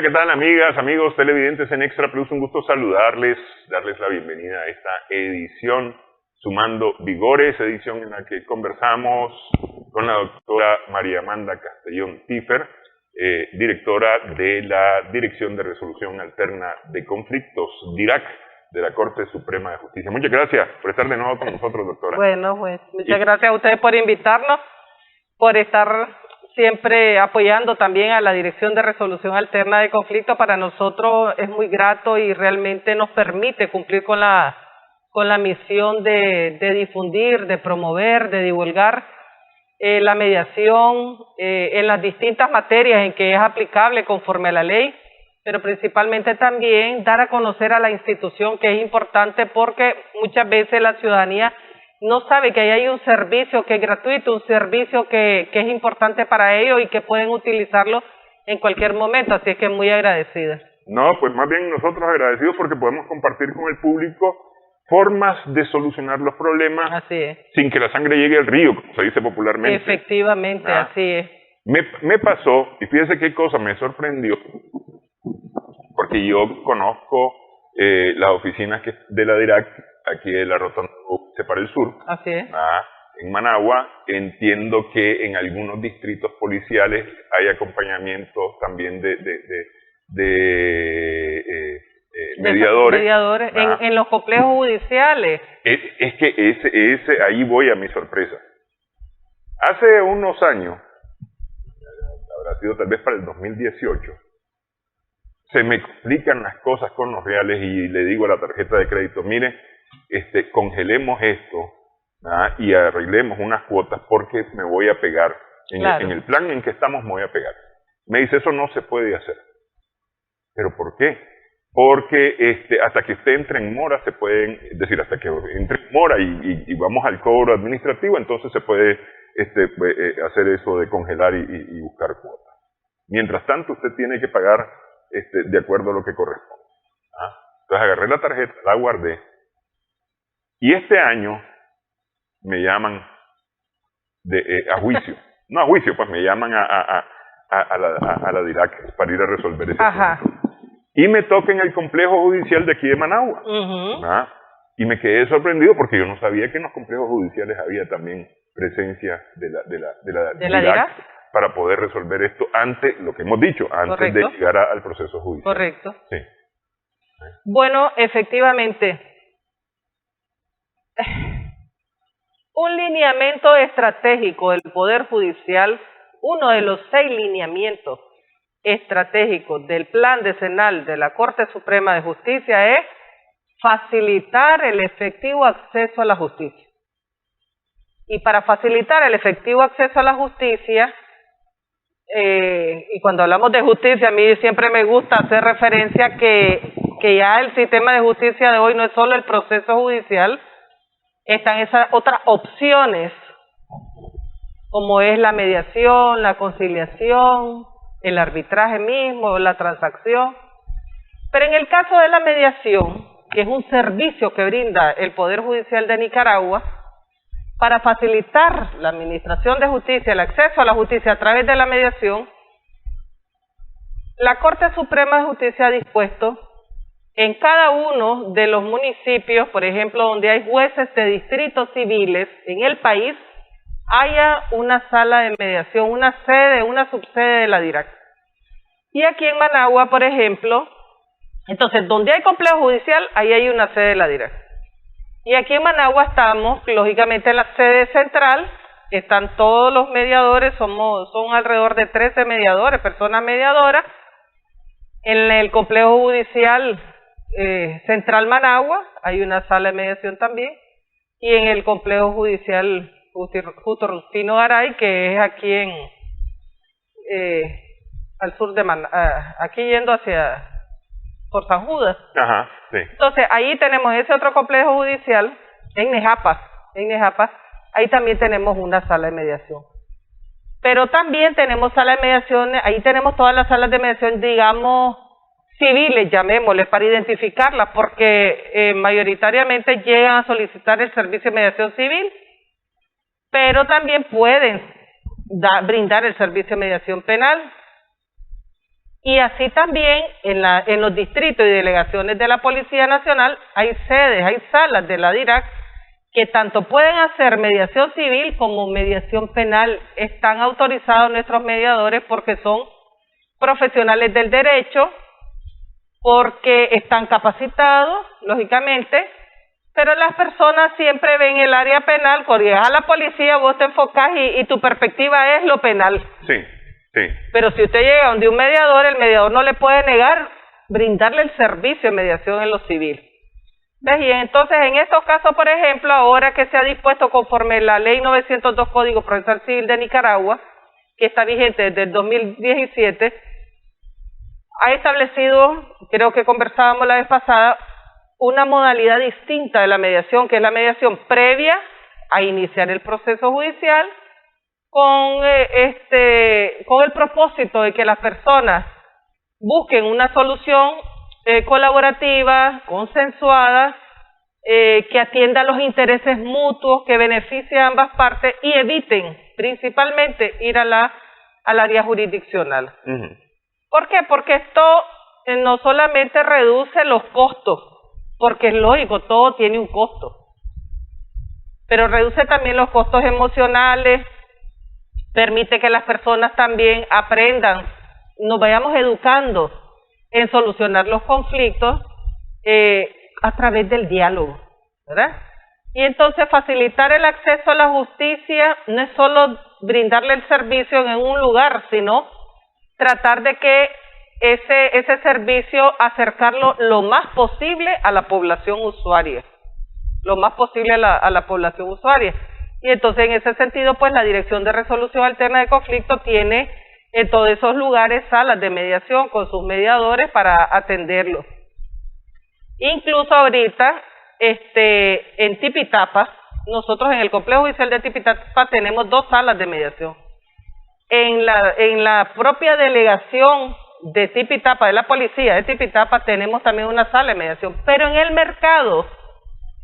¿qué tal, amigas, amigos televidentes en Extra Plus? Un gusto saludarles, darles la bienvenida a esta edición Sumando Vigores, edición en la que conversamos con la doctora María Amanda Castellón Tiffer, directora de la Dirección de Resolución Alterna de Conflictos, DIRAC, de la Corte Suprema de Justicia. Muchas gracias por estar de nuevo con nosotros, doctora. Bueno, pues muchas gracias a ustedes por invitarnos, por estar siempre apoyando también a la Dirección de Resolución Alterna de Conflictos. Para nosotros es muy grato y realmente nos permite cumplir con la misión de difundir, de promover, de divulgar la mediación en las distintas materias en que es aplicable conforme a la ley, pero principalmente también dar a conocer a la institución, que es importante porque muchas veces la ciudadanía no sabe que ahí hay un servicio que es gratuito, un servicio que es importante para ellos y que pueden utilizarlo en cualquier momento, así es que muy agradecida. No, pues más bien nosotros agradecidos porque podemos compartir con el público formas de solucionar los problemas. Así es. Sin que la sangre llegue al río, como se dice popularmente. Efectivamente, así es. Me pasó, y fíjese qué cosa me sorprendió, porque yo conozco las oficinas de la DIRAC, aquí de la Rotonda para el sur, así es. En Managua. Entiendo que en algunos distritos policiales hay acompañamiento también de mediadores. En los complejos judiciales. Es que ahí voy a mi sorpresa. Hace unos años, habrá sido tal vez para el 2018, se me explican las cosas con los reales y le digo a la tarjeta de crédito, mire, congelemos esto y arreglemos unas cuotas porque me voy a pegar. En el plan en que estamos me voy a pegar. Me dice, eso no se puede hacer. ¿Pero por qué? Porque hasta que usted entre en mora se pueden, es decir, hasta que entre en mora y vamos al cobro administrativo, entonces se puede hacer eso de congelar y buscar cuotas. Mientras tanto, usted tiene que pagar de acuerdo a lo que corresponde. Entonces agarré la tarjeta, la guardé, y este año me llaman a juicio. No a juicio, pues me llaman a la DIRAC para ir a resolver ese asunto. Y me toca en el complejo judicial de aquí de Managua. Y me quedé sorprendido porque yo no sabía que en los complejos judiciales había también presencia de la DIRAC para poder resolver esto antes, lo que hemos dicho, antes de llegar al proceso judicial. Correcto. Sí. Bueno, efectivamente, un lineamiento estratégico del Poder Judicial, uno de los 6 lineamientos estratégicos del Plan Decenal de la Corte Suprema de Justicia es facilitar el efectivo acceso a la justicia. Y para facilitar el efectivo acceso a la justicia, y cuando hablamos de justicia, a mí siempre me gusta hacer referencia que ya el sistema de justicia de hoy no es solo el proceso judicial, están esas otras opciones, como es la mediación, la conciliación, el arbitraje mismo, la transacción. Pero en el caso de la mediación, que es un servicio que brinda el Poder Judicial de Nicaragua, para facilitar la administración de justicia, el acceso a la justicia a través de la mediación, la Corte Suprema de Justicia ha dispuesto en cada uno de los municipios, por ejemplo, donde hay jueces de distritos civiles en el país, haya una sala de mediación, una sede, una subsede de la DIRAC. Y aquí en Managua, por ejemplo, entonces, donde hay complejo judicial, ahí hay una sede de la DIRAC. Y aquí en Managua estamos, lógicamente, en la sede central, están todos los mediadores, son alrededor de 13 mediadores, personas mediadoras. En el complejo judicial central Managua hay una sala de mediación también, y en el complejo judicial Justo Rufino Garay, que es aquí al sur de aquí yendo por San Judas. Sí. Entonces, ahí tenemos ese otro complejo judicial, en Nejapa, ahí también tenemos una sala de mediación. Pero también tenemos salas de mediación, ahí tenemos todas las salas de mediación, digamos, civiles, llamémosles, para identificarlas, porque mayoritariamente llegan a solicitar el servicio de mediación civil, pero también pueden brindar el servicio de mediación penal. Y así también en los distritos y delegaciones de la Policía Nacional hay sedes, hay salas de la DIRAC que tanto pueden hacer mediación civil como mediación penal. Están autorizados nuestros mediadores porque son profesionales del derecho, porque están capacitados, lógicamente, pero las personas siempre ven el área penal. Cuando llegas a la policía vos te enfocás y tu perspectiva es lo penal. Sí, sí. Pero si usted llega donde un mediador, el mediador no le puede negar brindarle el servicio de mediación en lo civil. ¿Ves? Y entonces en estos casos, por ejemplo, ahora que se ha dispuesto conforme la Ley 902 Código Procesal Civil de Nicaragua, que está vigente desde el 2017, ha establecido, creo que conversábamos la vez pasada, una modalidad distinta de la mediación, que es la mediación previa a iniciar el proceso judicial, con el propósito de que las personas busquen una solución colaborativa, consensuada, que atienda los intereses mutuos, que beneficie a ambas partes y eviten principalmente ir al área jurisdiccional. ¿Por qué? Porque esto no solamente reduce los costos, porque es lógico, todo tiene un costo, pero reduce también los costos emocionales, permite que las personas también aprendan, nos vayamos educando en solucionar los conflictos a través del diálogo, ¿verdad? Y entonces facilitar el acceso a la justicia no es solo brindarle el servicio en un lugar, sino tratar de que ese servicio acercarlo lo más posible a la población usuaria, lo más posible a la población usuaria. Y entonces en ese sentido, pues la Dirección de Resolución Alterna de Conflictos tiene en todos esos lugares salas de mediación con sus mediadores para atenderlos. Incluso ahorita, en Tipitapa, nosotros en el Complejo Judicial de Tipitapa tenemos 2 salas de mediación. En la propia delegación de Tipitapa, de la policía de Tipitapa, tenemos también una sala de mediación, pero en el mercado,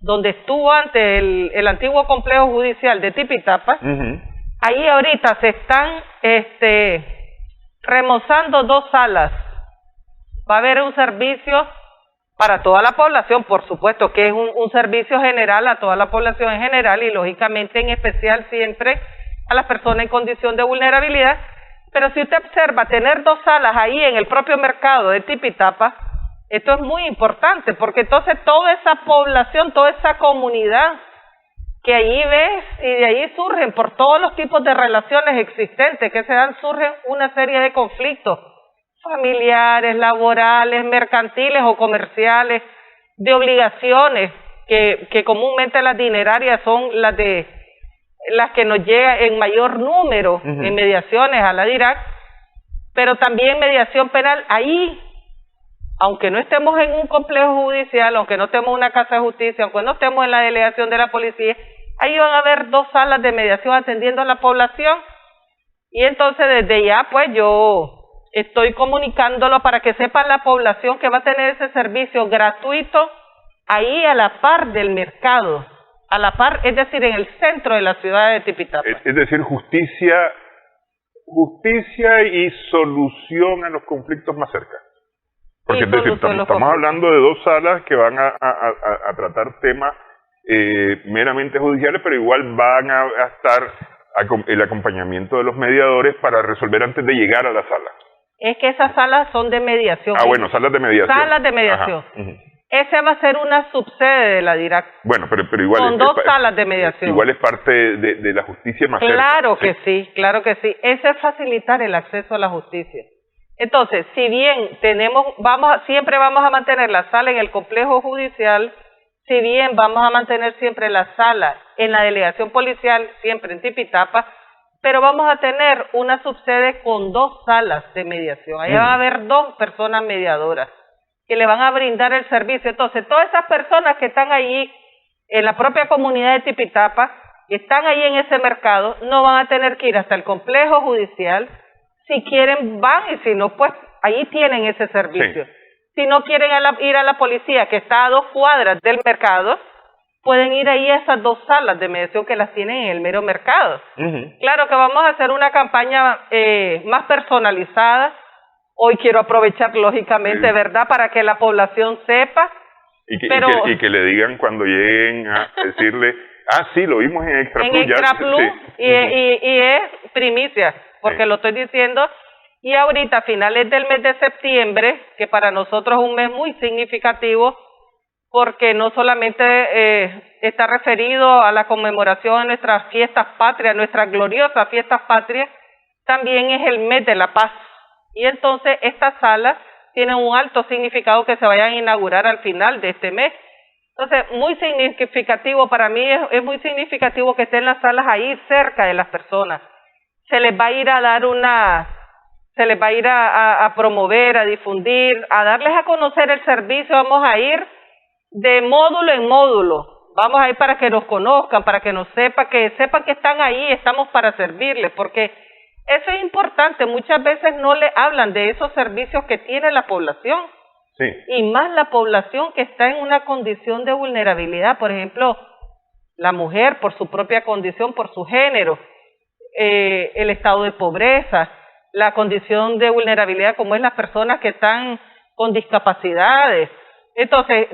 donde estuvo antes el antiguo complejo judicial de Tipitapa, ahí ahorita se están remozando 2 salas. Va a haber un servicio para toda la población, por supuesto, que es un servicio general a toda la población en general y lógicamente en especial siempre a las personas en condición de vulnerabilidad. Pero si usted observa tener 2 salas ahí en el propio mercado de Tipitapa, esto es muy importante, porque entonces toda esa población, toda esa comunidad que allí ves y de ahí surgen por todos los tipos de relaciones existentes que se dan, surgen una serie de conflictos familiares, laborales, mercantiles o comerciales, de obligaciones que comúnmente las dinerarias son las que nos llegan en mayor número en mediaciones a la DIRAC, pero también mediación penal. Ahí, aunque no estemos en un complejo judicial, aunque no estemos en una casa de justicia, aunque no estemos en la delegación de la policía, ahí van a haber 2 salas de mediación atendiendo a la población. Y entonces desde ya pues yo estoy comunicándolo para que sepa la población que va a tener ese servicio gratuito ahí a la par del mercado, a la par, es decir, en el centro de la ciudad de Tipitapa. Es decir, justicia y solución a los conflictos más cerca. Porque es decir, estamos hablando de 2 salas que van a tratar temas meramente judiciales, pero igual van a estar el acompañamiento de los mediadores para resolver antes de llegar a la sala. Es que esas salas son de mediación. Bueno, salas de mediación. Salas de mediación. Esa va a ser una subsede de la DIRAC. Bueno, pero igual... Son 2 salas de mediación. Igual es parte de la justicia más cerca. Claro que sí, claro que sí. Eso es facilitar el acceso a la justicia. Entonces, si bien siempre vamos a mantener la sala en el complejo judicial, si bien vamos a mantener siempre la sala en la delegación policial, siempre en Tipitapa, pero vamos a tener una subsede con 2 salas de mediación. Ahí va a haber 2 personas mediadoras que le van a brindar el servicio. Entonces, todas esas personas que están allí en la propia comunidad de Tipitapa, que están ahí en ese mercado, no van a tener que ir hasta el complejo judicial. Si quieren van, y si no, pues ahí tienen ese servicio. Sí. Si no quieren ir a la policía, que está a 2 cuadras del mercado, pueden ir ahí a esas 2 salas de mediación que las tienen en el mero mercado. Claro que vamos a hacer una campaña más personalizada, Hoy quiero aprovechar lógicamente, Sí. ¿verdad?, para que la población sepa, pero Y que le digan cuando lleguen a decirle, sí, lo vimos en Extra en Plus. Extra Plus, Sí. y es primicia, porque Sí. lo estoy diciendo, y ahorita a finales del mes de septiembre, que para nosotros es un mes muy significativo, porque no solamente está referido a la conmemoración de nuestras fiestas patrias, nuestras gloriosas fiestas patrias, también es el mes de la paz. Y entonces estas salas tienen un alto significado que se vayan a inaugurar al final de este mes. Entonces, muy significativo para mí, es muy significativo que estén las salas ahí cerca de las personas. Se les va a ir a dar se les va a ir a promover, a difundir, a darles a conocer el servicio. Vamos a ir de módulo en módulo. Vamos a ir para que nos conozcan, para que sepan que están ahí, estamos para servirles, porque eso es importante. Muchas veces no le hablan de esos servicios que tiene la población. Sí. Y más la población que está en una condición de vulnerabilidad, por ejemplo, la mujer por su propia condición, por su género, el estado de pobreza, la condición de vulnerabilidad como es las personas que están con discapacidades. Entonces,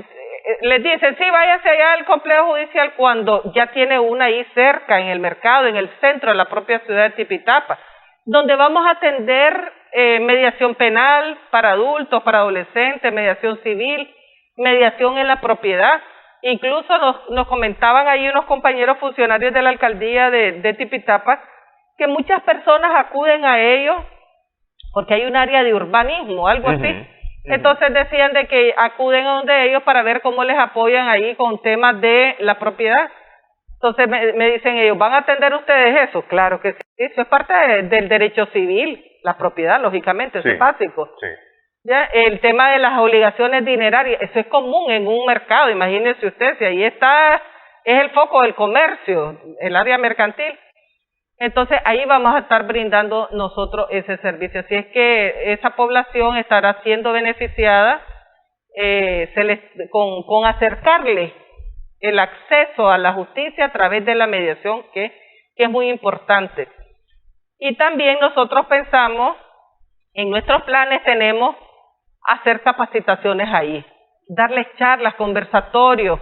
les dicen, sí, váyase allá al complejo judicial cuando ya tiene una ahí cerca, en el mercado, en el centro de la propia ciudad de Tipitapa, donde vamos a atender mediación penal para adultos, para adolescentes, mediación civil, mediación en la propiedad. Incluso nos comentaban ahí unos compañeros funcionarios de la alcaldía de Tipitapa que muchas personas acuden a ellos porque hay un área de urbanismo, algo así. Entonces decían de que acuden a donde ellos para ver cómo les apoyan ahí con temas de la propiedad. Entonces me dicen ellos, ¿van a atender ustedes eso? Claro que sí, eso es parte del derecho civil, la propiedad, lógicamente, eso es básico. Sí. ¿Ya? El tema de las obligaciones dinerarias, eso es común en un mercado, imagínense usted, si ahí está, es el foco del comercio, el área mercantil. Entonces ahí vamos a estar brindando nosotros ese servicio. Así es que esa población estará siendo beneficiada con acercarle el acceso a la justicia a través de la mediación, que es muy importante. Y también nosotros pensamos, en nuestros planes tenemos hacer capacitaciones ahí, darles charlas, conversatorios,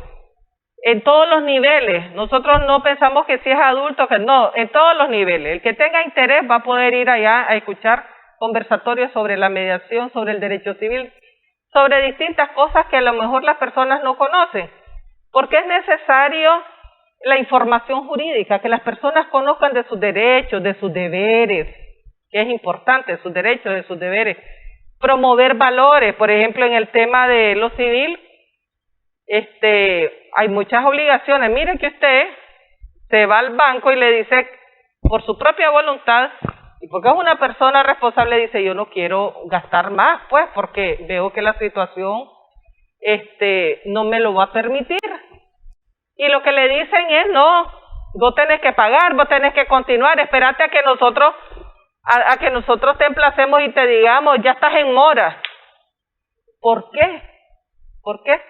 en todos los niveles. Nosotros no pensamos que si es adulto, que no, en todos los niveles. El que tenga interés va a poder ir allá a escuchar conversatorios sobre la mediación, sobre el derecho civil, sobre distintas cosas que a lo mejor las personas no conocen. Porque es necesario la información jurídica, que las personas conozcan de sus derechos, de sus deberes, que es importante, sus derechos, de sus deberes. Promover valores, por ejemplo, en el tema de lo civil, hay muchas obligaciones. Mire que usted se va al banco y le dice, por su propia voluntad, y porque es una persona responsable, dice, yo no quiero gastar más, pues, porque veo que la situación no me lo va a permitir. Y lo que le dicen es, no, vos tenés que pagar, vos tenés que continuar, espérate a que nosotros te emplacemos y te digamos, ya estás en mora. ¿Por qué? ¿Por qué?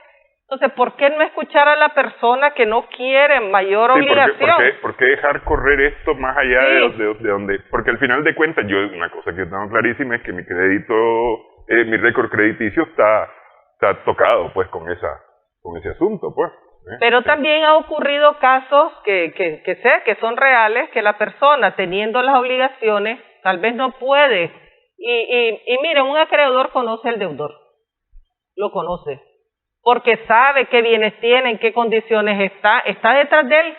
Entonces, ¿por qué no escuchar a la persona que no quiere mayor obligación? ¿Por qué dejar correr esto más allá de donde? Porque al final de cuentas, una cosa que tengo clarísima es que mi récord crediticio está tocado, pues, con ese asunto, pues. Pero también ha ocurrido casos que sé que son reales, que la persona, teniendo las obligaciones, tal vez no puede. Y mire, un acreedor conoce al deudor, lo conoce, porque sabe qué bienes tiene, en qué condiciones está detrás de él,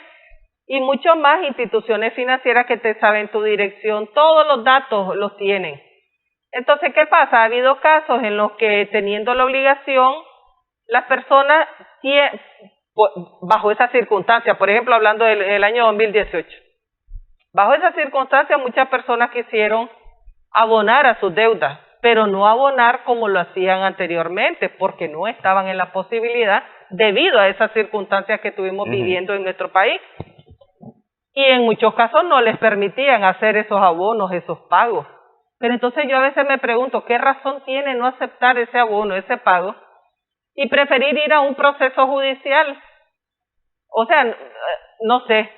y mucho más instituciones financieras que te saben tu dirección, todos los datos los tienen. Entonces, ¿qué pasa? Ha habido casos en los que, teniendo la obligación, las personas bajo esa circunstancia, por ejemplo, hablando del año 2018, bajo esa circunstancia muchas personas quisieron abonar a sus deudas, pero no abonar como lo hacían anteriormente, porque no estaban en la posibilidad debido a esas circunstancias que estuvimos viviendo en nuestro país. Y en muchos casos no les permitían hacer esos abonos, esos pagos. Pero entonces yo a veces me pregunto, ¿qué razón tiene no aceptar ese abono, ese pago, y preferir ir a un proceso judicial? O sea, no sé,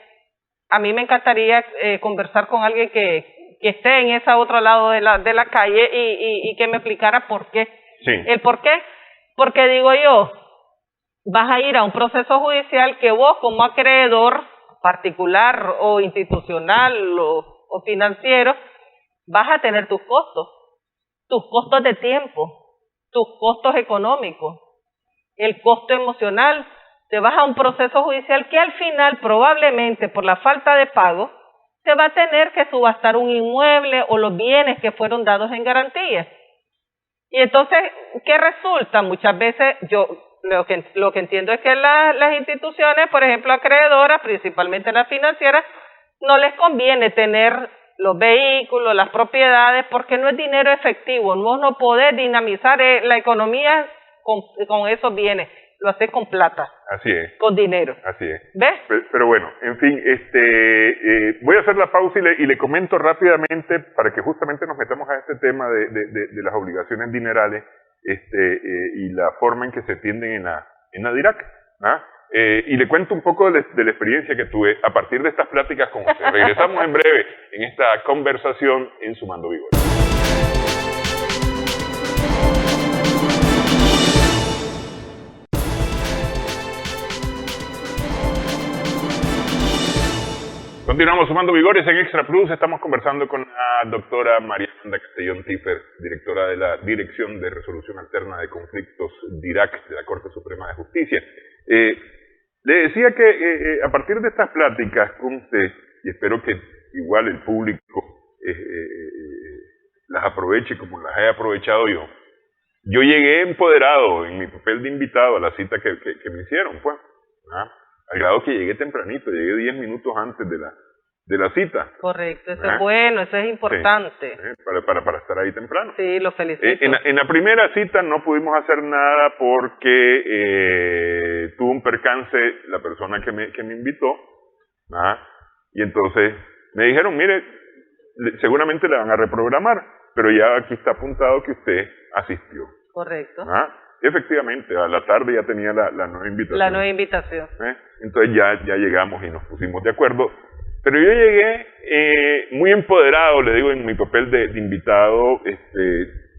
a mí me encantaría conversar con alguien que que esté en ese otro lado de la calle y que me explicara por qué. Sí. ¿El por qué? Porque digo yo, vas a ir a un proceso judicial que vos como acreedor particular o institucional o financiero, vas a tener tus costos de tiempo, tus costos económicos, el costo emocional. Te vas a un proceso judicial que al final probablemente por la falta de pago se va a tener que subastar un inmueble o los bienes que fueron dados en garantía. Y entonces, ¿qué resulta? Muchas veces yo lo que entiendo es que las instituciones, por ejemplo, acreedoras, principalmente las financieras, no les conviene tener los vehículos, las propiedades, porque no es dinero efectivo. No podés dinamizar la economía con esos bienes. Lo haces con plata. Así es. Con dinero. Así es. ¿Ves? Pero bueno, en fin, voy a hacer la pausa y le comento rápidamente para que justamente nos metamos a este tema de las obligaciones dinerales y la forma en que se atienden en la DIRAC. ¿Ah? Y le cuento un poco de la experiencia que tuve a partir de estas pláticas con usted. Regresamos en breve en esta conversación en Sumando Vigores. Continuamos Sumando Vigores en Extra Plus. Estamos conversando con la doctora María Fernanda Castellón Tiffer, directora de la Dirección de Resolución Alterna de Conflictos DIRAC de la Corte Suprema de Justicia. Le decía que a partir de estas pláticas con usted, y espero que igual el público las aproveche como las he aprovechado yo llegué empoderado en mi papel de invitado a la cita que me hicieron, pues, ¿ah? Al grado que llegué tempranito, llegué 10 minutos antes de la cita. Correcto, eso es bueno, eso es importante. Sí, para estar ahí temprano. Sí, lo felicito. En la primera cita no pudimos hacer nada porque tuvo un percance la persona que me invitó, ¿ah? Y entonces me dijeron, mire, seguramente le van a reprogramar, pero ya aquí está apuntado que usted asistió. Correcto. ¿Ah? Efectivamente, a la tarde ya tenía la nueva invitación. La nueva invitación. Entonces ya llegamos y nos pusimos de acuerdo. Pero yo llegué muy empoderado, le digo, en mi papel de invitado,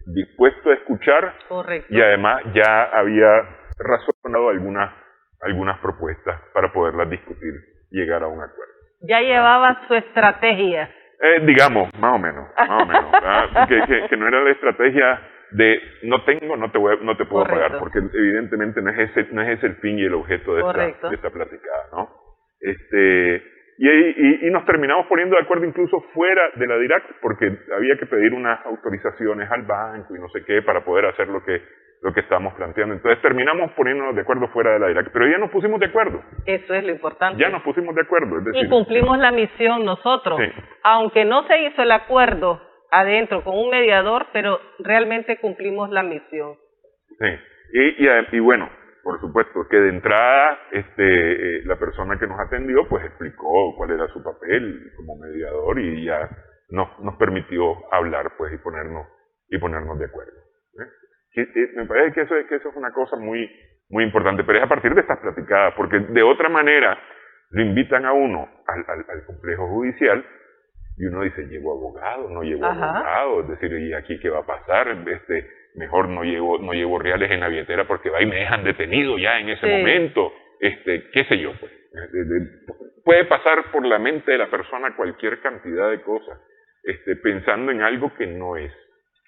dispuesto a escuchar. Correcto. Y además ya había razonado algunas propuestas para poderlas discutir y llegar a un acuerdo. Ya llevaba su estrategia. Digamos, más o menos. Que no era la estrategia de no te puedo pagar, porque evidentemente no es ese el fin y el objeto de esta platicada, ¿no? Y nos terminamos poniendo de acuerdo incluso fuera de la DIRAC, porque había que pedir unas autorizaciones al banco y no sé qué para poder hacer lo que estábamos planteando. Entonces terminamos poniéndonos de acuerdo fuera de la DIRAC, pero ya nos pusimos de acuerdo. Eso es lo importante. Ya nos pusimos de acuerdo. Es decir, y cumplimos la misión nosotros. Sí. Aunque no se hizo el acuerdo adentro con un mediador, pero realmente cumplimos la misión. Sí, y bueno, por supuesto que de entrada la persona que nos atendió pues explicó cuál era su papel como mediador y ya nos permitió hablar pues y ponernos de acuerdo. Me parece que eso es una cosa muy, muy importante, pero es a partir de estas platicadas, porque de otra manera lo invitan a uno al complejo judicial y uno dice, ¿llevo abogado? ¿No llevo abogado? Es decir, ¿y aquí qué va a pasar? Mejor no llevo reales en la billetera porque va y me dejan detenido ya en ese momento. Qué sé yo, pues. Puede pasar por la mente de la persona cualquier cantidad de cosas, pensando en algo que no es.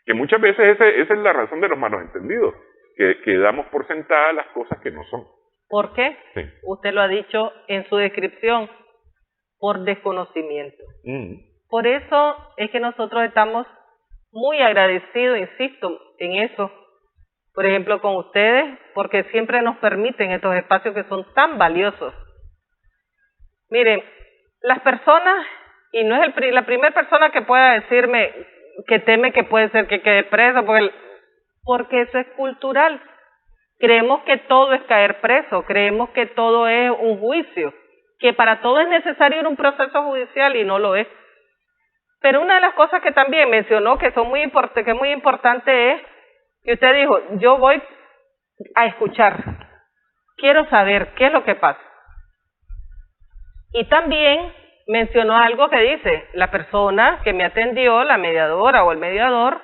Que muchas veces esa es la razón de los malos entendidos, que damos por sentadas las cosas que no son. ¿Por qué? Sí. Usted lo ha dicho en su descripción, por desconocimiento. Por eso es que nosotros estamos muy agradecidos, insisto, en eso, por ejemplo, con ustedes, porque siempre nos permiten estos espacios que son tan valiosos. Miren, las personas, y no es la primera persona que pueda decirme que teme que puede ser que quede preso, porque eso es cultural. Creemos que todo es caer preso, creemos que todo es un juicio, que para todo es necesario ir a un proceso judicial y no lo es. Pero una de las cosas que también mencionó que es muy importante es que usted dijo, yo voy a escuchar, quiero saber qué es lo que pasa. Y también mencionó algo que dice, la persona que me atendió, la mediadora o el mediador,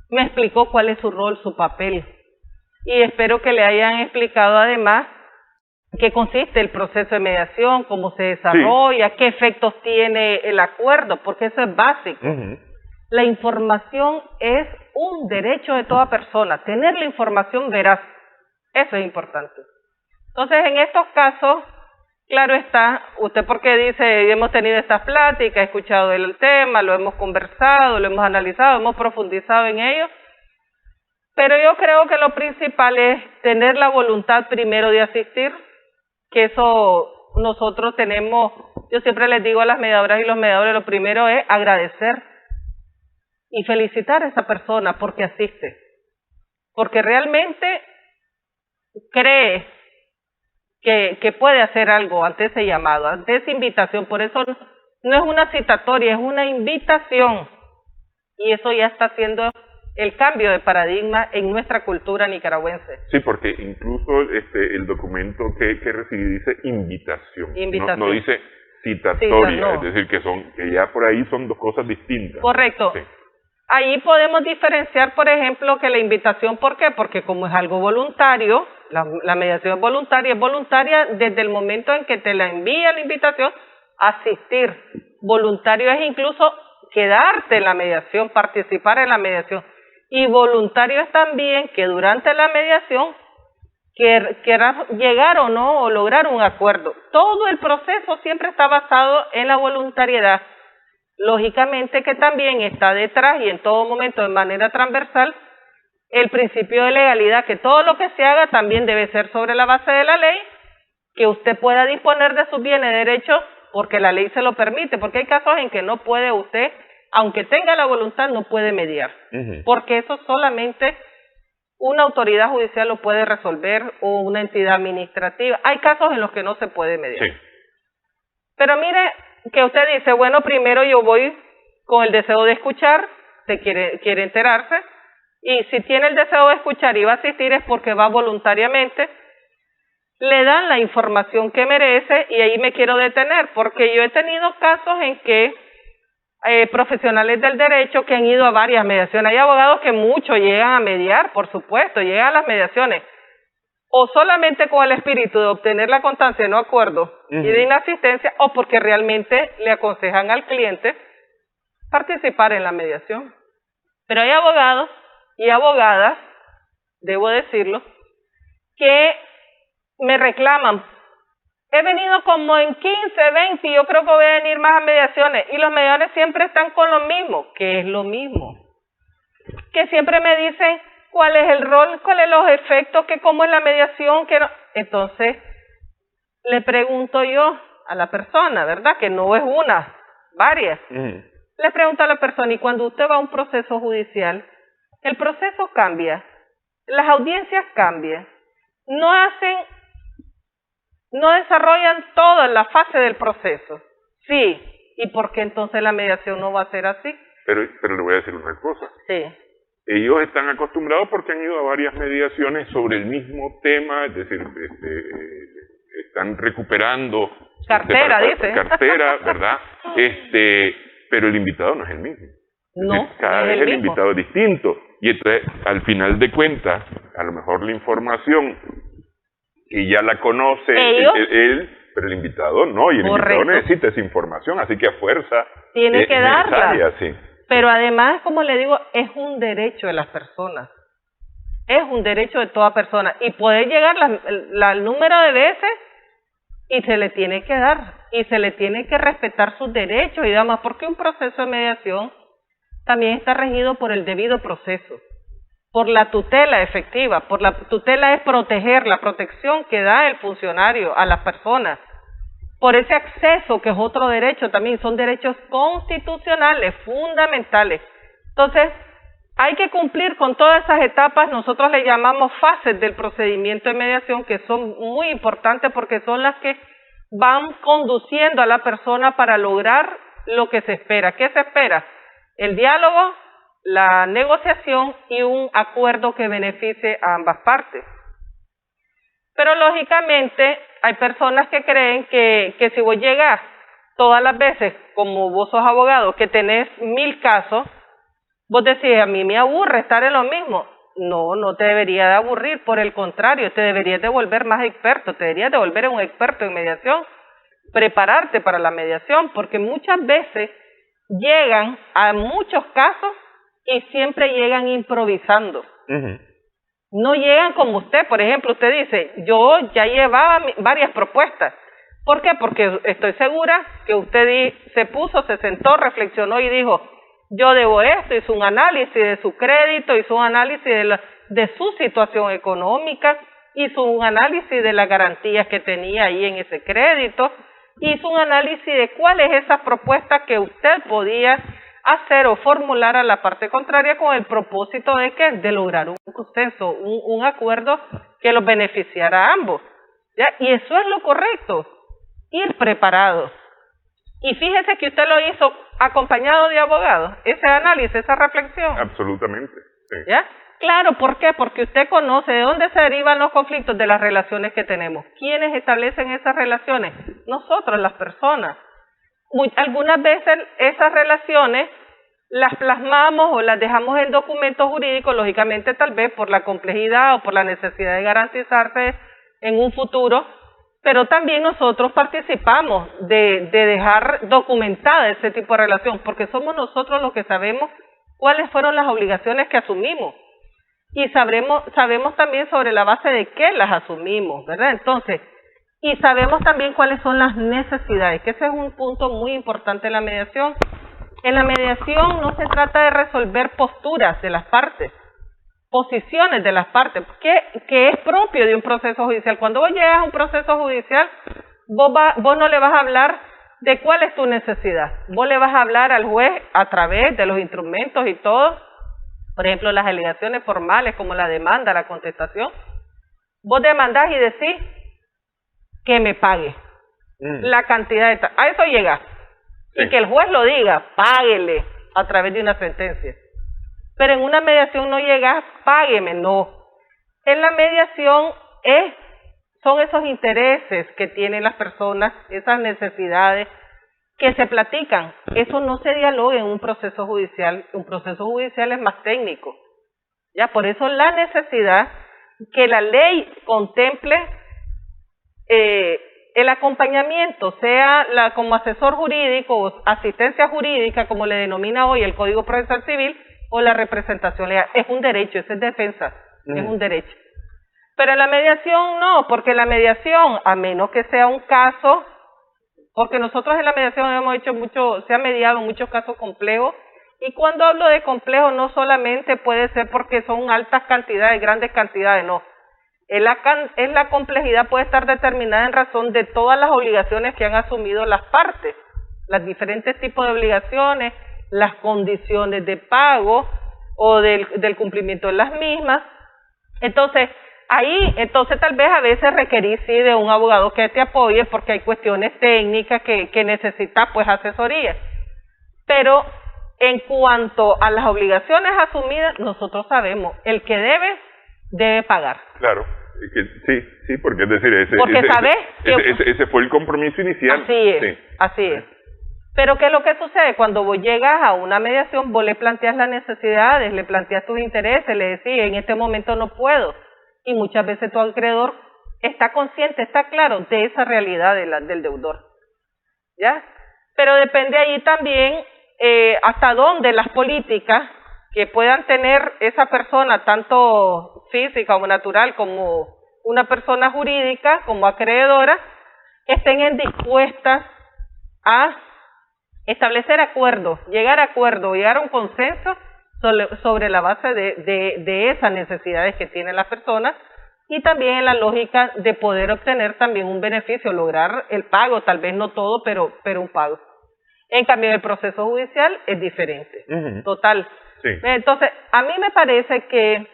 me explicó cuál es su rol, su papel. Y espero que le hayan explicado además qué consiste el proceso de mediación, cómo se desarrolla, qué efectos tiene el acuerdo, porque eso es básico. La información es un derecho de toda persona, tener la información veraz, eso es importante. Entonces, en estos casos, claro está, usted porque dice, hemos tenido estas pláticas, he escuchado el tema, lo hemos conversado, lo hemos analizado, hemos profundizado en ello, pero yo creo que lo principal es tener la voluntad primero de asistir, que eso nosotros tenemos, yo siempre les digo a las mediadoras y los mediadores, lo primero es agradecer y felicitar a esa persona porque asiste, porque realmente cree que puede hacer algo ante ese llamado, ante esa invitación. Por eso no es una citatoria, es una invitación. Y eso ya está haciendo el cambio de paradigma en nuestra cultura nicaragüense. Sí, porque incluso el documento que recibí dice invitación. No dice citatoria, no. Es decir, que ya por ahí son dos cosas distintas. Correcto. Sí. Ahí podemos diferenciar, por ejemplo, que la invitación, ¿por qué? Porque como es algo voluntario, la mediación es voluntaria desde el momento en que te la envía la invitación, asistir. Voluntario es incluso quedarte en la mediación, participar en la mediación. Y voluntario es también que durante la mediación quieras llegar o no, o lograr un acuerdo. Todo el proceso siempre está basado en la voluntariedad. Lógicamente que también está detrás y en todo momento de manera transversal el principio de legalidad, que todo lo que se haga también debe ser sobre la base de la ley, que usted pueda disponer de sus bienes y derechos porque la ley se lo permite, porque hay casos en que no puede usted, aunque tenga la voluntad, no puede mediar, porque eso solamente una autoridad judicial lo puede resolver o una entidad administrativa. Hay casos en los que no se puede mediar. Sí. Pero mire, que usted dice, bueno, primero yo voy con el deseo de escuchar, se quiere enterarse, y si tiene el deseo de escuchar y va a asistir es porque va voluntariamente, le dan la información que merece, y ahí me quiero detener, porque yo he tenido casos en que profesionales del derecho que han ido a varias mediaciones, hay abogados que muchos llegan a mediar, por supuesto, llegan a las mediaciones, o solamente con el espíritu de obtener la constancia de no acuerdo y de inasistencia, o porque realmente le aconsejan al cliente participar en la mediación. Pero hay abogados y abogadas, debo decirlo, que me reclaman, he venido como en 15, 20, y yo creo que voy a venir más a mediaciones, y los mediadores siempre están con lo mismo, que es lo mismo, que siempre me dicen cuál es el rol, cuáles son los efectos, que cómo es la mediación, que no. Entonces, le pregunto yo a la persona, ¿verdad? Que no es una, varias. Le pregunto a la persona, y cuando usted va a un proceso judicial, el proceso cambia, las audiencias cambian, no desarrollan toda la fase del proceso. Sí, ¿y por qué entonces la mediación no va a ser así? Pero le voy a decir una cosa. Sí. Ellos están acostumbrados porque han ido a varias mediaciones sobre el mismo tema, es decir, están recuperando cartera, cartera, ¿verdad? Pero el invitado no es el mismo. No, cada vez el invitado es distinto. Y entonces, al final de cuentas, a lo mejor la información que ya la conoce él, pero el invitado no, y el invitado necesita esa información, así que a fuerza tiene que darla. Sí. Pero además, como le digo, es un derecho de las personas. Es un derecho de toda persona. Y poder llegar al número de veces, y se le tiene que dar. Y se le tiene que respetar sus derechos y demás, porque un proceso de mediación también está regido por el debido proceso, por la tutela efectiva. Por la tutela es proteger, la protección que da el funcionario a las personas. Por ese acceso, que es otro derecho también, son derechos constitucionales, fundamentales. Entonces, hay que cumplir con todas esas etapas, nosotros le llamamos fases del procedimiento de mediación, que son muy importantes porque son las que van conduciendo a la persona para lograr lo que se espera. ¿Qué se espera? El diálogo, la negociación y un acuerdo que beneficie a ambas partes. Pero lógicamente hay personas que creen que si vos llegas todas las veces, como vos sos abogado, que tenés 1000 casos, vos decís, a mí me aburre estar en lo mismo. No, no te debería de aburrir, por el contrario, te deberías de volver más experto, te deberías de volver un experto en mediación, prepararte para la mediación, porque muchas veces llegan a muchos casos y siempre llegan improvisando. No llegan como usted, por ejemplo, usted dice, yo ya llevaba varias propuestas. ¿Por qué? Porque estoy segura que usted se sentó, reflexionó y dijo, yo debo esto, hizo un análisis de su crédito, hizo un análisis de su situación económica, hizo un análisis de las garantías que tenía ahí en ese crédito, hizo un análisis de cuáles esas propuestas que usted podía hacer o formular a la parte contraria con el propósito de que de lograr un consenso, un acuerdo que los beneficiara a ambos. ¿Ya? Y eso es lo correcto, ir preparado. Y fíjese que usted lo hizo acompañado de abogados, ese análisis, esa reflexión. Absolutamente, sí. ¿Ya? Claro, ¿por qué? Porque usted conoce de dónde se derivan los conflictos, de las relaciones que tenemos. ¿Quiénes establecen esas relaciones? Nosotros, las personas. Algunas veces esas relaciones las plasmamos o las dejamos en documentos jurídicos, lógicamente tal vez por la complejidad o por la necesidad de garantizarse en un futuro, pero también nosotros participamos de dejar documentada ese tipo de relación, porque somos nosotros los que sabemos cuáles fueron las obligaciones que asumimos y sabemos también sobre la base de qué las asumimos, ¿verdad? Entonces, y sabemos también cuáles son las necesidades, que ese es un punto muy importante en la mediación. En la mediación no se trata de resolver posturas de las partes, posiciones de las partes, que es propio de un proceso judicial. Cuando vos llegas a un proceso judicial, vos no le vas a hablar de cuál es tu necesidad. Vos le vas a hablar al juez a través de los instrumentos y todo, por ejemplo, las alegaciones formales como la demanda, la contestación. Vos demandás y decís que me pague la cantidad de... A eso llegas. Sí. Y que el juez lo diga, páguele a través de una sentencia. Pero en una mediación no llegas, págueme, no. En la mediación son esos intereses que tienen las personas, esas necesidades que se platican. Eso no se dialoga en un proceso judicial. Un proceso judicial es más técnico. Ya, por eso la necesidad que la ley contemple el acompañamiento, sea como asesor jurídico o asistencia jurídica, como le denomina hoy el Código Procesal Civil, o la representación legal. Es un derecho, eso es defensa, es un derecho. Pero en la mediación no, porque la mediación, a menos que sea un caso, porque nosotros en la mediación hemos hecho se han mediado muchos casos complejos, y cuando hablo de complejo no solamente puede ser porque son altas cantidades, grandes cantidades, no. La complejidad puede estar determinada en razón de todas las obligaciones que han asumido las partes, los diferentes tipos de obligaciones, las condiciones de pago o del cumplimiento de las mismas. Entonces tal vez a veces requerís sí de un abogado que te apoye porque hay cuestiones técnicas que necesitas pues asesoría. Pero en cuanto a las obligaciones asumidas, nosotros sabemos, el que debe pagar. Claro, sí, porque es decir, ese fue el compromiso inicial. Así es, sí. Así es. Pero ¿qué es lo que sucede? Cuando vos llegas a una mediación, vos le planteas las necesidades, le planteas tus intereses, le decís, en este momento no puedo. Y muchas veces tu acreedor está consciente, está claro de esa realidad del deudor. ¿Ya? Pero depende ahí también hasta dónde las políticas que puedan tener esa persona, tanto física como natural, como una persona jurídica, como acreedora, estén dispuestas a establecer acuerdos, llegar a un consenso sobre la base de esas necesidades que tienen las personas y también en la lógica de poder obtener también un beneficio, lograr el pago, tal vez no todo, pero un pago. En cambio, el proceso judicial es diferente, total. Sí. Entonces, a mí me parece que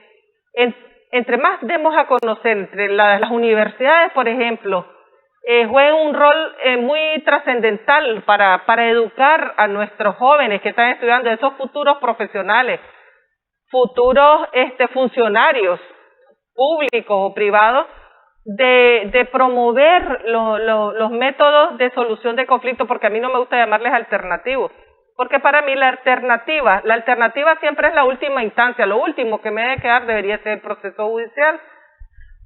entre más demos a conocer, entre las universidades, por ejemplo, juegan un rol muy trascendental para educar a nuestros jóvenes que están estudiando, esos futuros profesionales, futuros funcionarios públicos o privados, de promover los métodos de solución de conflictos, porque a mí no me gusta llamarles alternativos, porque para mí la alternativa siempre es la última instancia, lo último que me debe quedar debería ser el proceso judicial,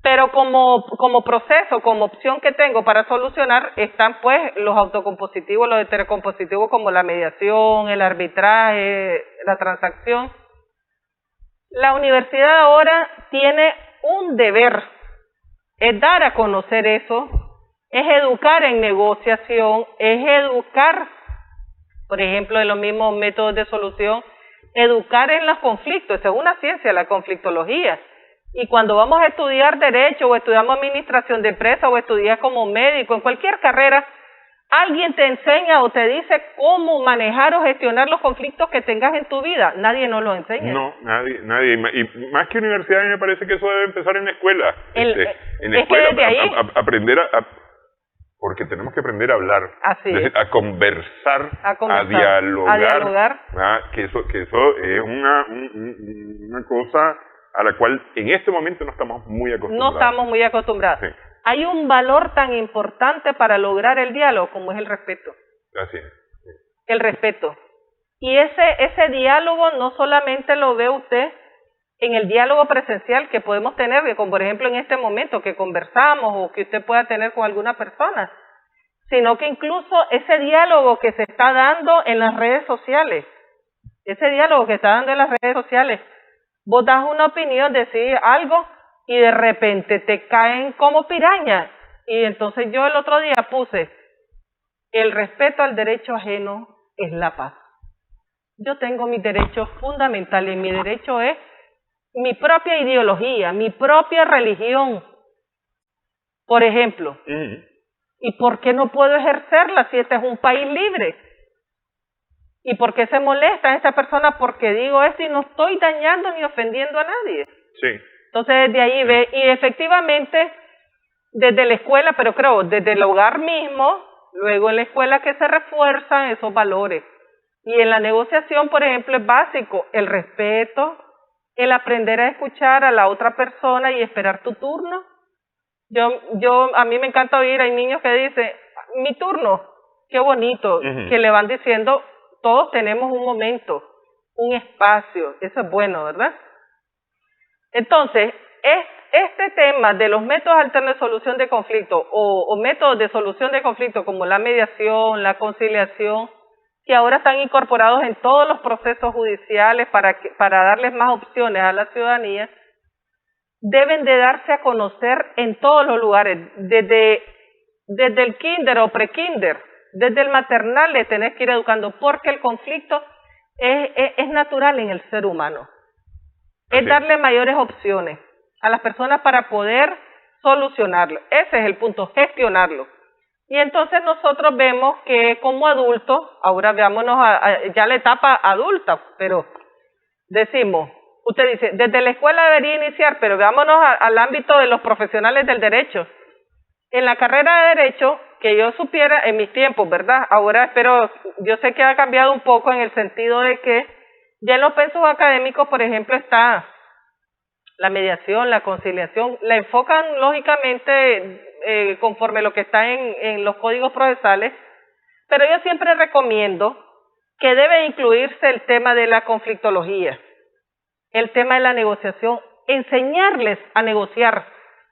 pero como proceso, como opción que tengo para solucionar, están pues los autocompositivos, los heterocompositivos como la mediación, el arbitraje, la transacción. La universidad ahora tiene un deber, es dar a conocer eso, es educar en negociación, es educar, por ejemplo, en los mismos métodos de solución, educar en los conflictos. Esa es una ciencia, la conflictología. Y cuando vamos a estudiar derecho o estudiamos administración de empresas o estudias como médico, en cualquier carrera, alguien te enseña o te dice cómo manejar o gestionar los conflictos que tengas en tu vida. Nadie nos lo enseña. No, nadie. Y más que universidad, me parece que eso debe empezar en la escuela. En la escuela, aprender porque tenemos que aprender a hablar, a conversar, a dialogar. Que eso es una cosa a la cual en este momento no estamos muy acostumbrados. No estamos muy acostumbrados. Sí. Hay un valor tan importante para lograr el diálogo como es el respeto. Así es. Sí. El respeto. Y ese diálogo no solamente lo ve usted en el diálogo presencial que podemos tener, como por ejemplo en este momento que conversamos o que usted pueda tener con alguna persona, sino que incluso ese diálogo que se está dando en las redes sociales, vos das una opinión, decís algo y de repente te caen como pirañas. Y entonces yo el otro día puse, el respeto al derecho ajeno es la paz. Yo tengo mis derechos fundamentales, mi derecho es mi propia ideología, mi propia religión, por ejemplo. ¿Y por qué no puedo ejercerla si este es un país libre? ¿Y por qué se molesta esta persona? Porque digo esto y no estoy dañando ni ofendiendo a nadie. Sí. Entonces desde ahí ve, y efectivamente desde la escuela, pero creo desde el hogar mismo, luego en la escuela que se refuerzan esos valores. Y en la negociación, por ejemplo, es básico el respeto, el aprender a escuchar a la otra persona y esperar tu turno. A mí me encanta oír, hay niños que dicen, mi turno, qué bonito, que le van diciendo, todos tenemos un momento, un espacio, eso es bueno, ¿verdad? Entonces, este tema de los métodos alternos de solución de conflicto o métodos de solución de conflicto como la mediación, la conciliación, que ahora están incorporados en todos los procesos judiciales para darles más opciones a la ciudadanía, deben de darse a conocer en todos los lugares, desde el kinder o pre-kinder, desde el maternal le tenés que ir educando, porque el conflicto es natural en el ser humano. Es darle mayores opciones a las personas para poder solucionarlo. Ese es el punto, gestionarlo. Y entonces nosotros vemos que como adultos, ahora veámonos ya la etapa adulta, pero decimos, usted dice, desde la escuela debería iniciar, pero veámonos al ámbito de los profesionales del derecho. En la carrera de derecho, que yo supiera en mis tiempos, ¿verdad? Ahora yo sé que ha cambiado un poco en el sentido de que ya en los pensos académicos, por ejemplo, está la mediación, la conciliación, la enfocan lógicamente conforme lo que está en los códigos procesales, pero yo siempre recomiendo que debe incluirse el tema de la conflictología, el tema de la negociación, enseñarles a negociar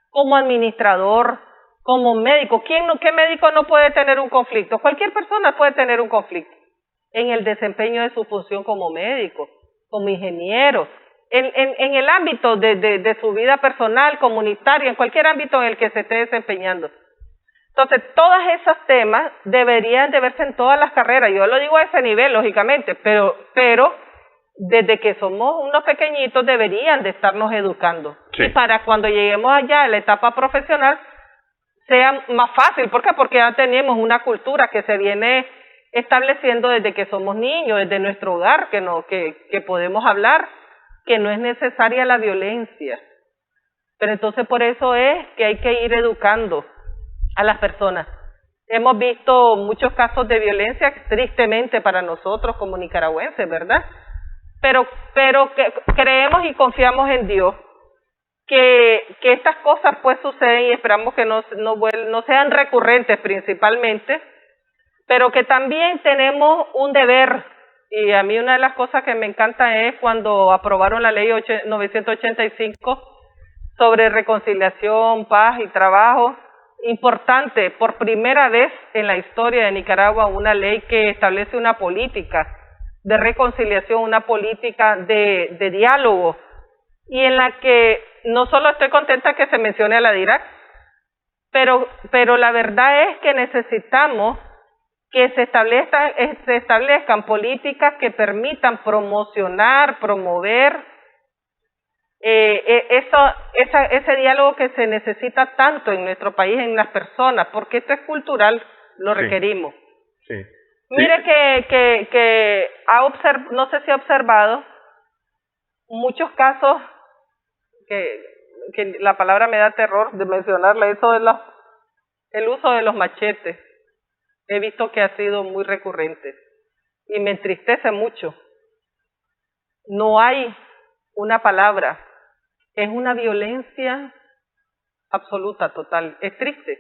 como administrador, como médico. ¿Qué médico no puede tener un conflicto? Cualquier persona puede tener un conflicto en el desempeño de su función como médico, como ingeniero, en el ámbito de su vida personal, comunitaria, en cualquier ámbito en el que se esté desempeñando. Entonces, todos esos temas deberían de verse en todas las carreras. Yo lo digo a ese nivel, lógicamente, pero desde que somos unos pequeñitos deberían de estarnos educando. Sí. Y para cuando lleguemos allá a la etapa profesional, sea más fácil. ¿Por qué? Porque ya tenemos una cultura que se viene estableciendo desde que somos niños, desde nuestro hogar, que podemos hablar, que no es necesaria la violencia. Pero entonces por eso es que hay que ir educando a las personas. Hemos visto muchos casos de violencia, tristemente para nosotros como nicaragüenses, ¿verdad? Pero creemos y confiamos en Dios que estas cosas pues suceden y esperamos que no sean recurrentes principalmente, pero que también tenemos un deber. Y a mí una de las cosas que me encanta es cuando aprobaron la ley 985 sobre reconciliación, paz y trabajo. Importante, por primera vez en la historia de Nicaragua, una ley que establece una política de reconciliación, una política de diálogo, y en la que no solo estoy contenta que se mencione a la DIRAC, pero la verdad es que necesitamos que se establezcan políticas que permitan promocionar, promover ese diálogo que se necesita tanto en nuestro país, en las personas, porque esto es cultural, lo requerimos. Sí. Mire que no sé si ha observado muchos casos que la palabra me da terror de mencionarla, eso de el uso de los machetes. He visto que ha sido muy recurrente y me entristece mucho. No hay una palabra, es una violencia absoluta, total. Es triste.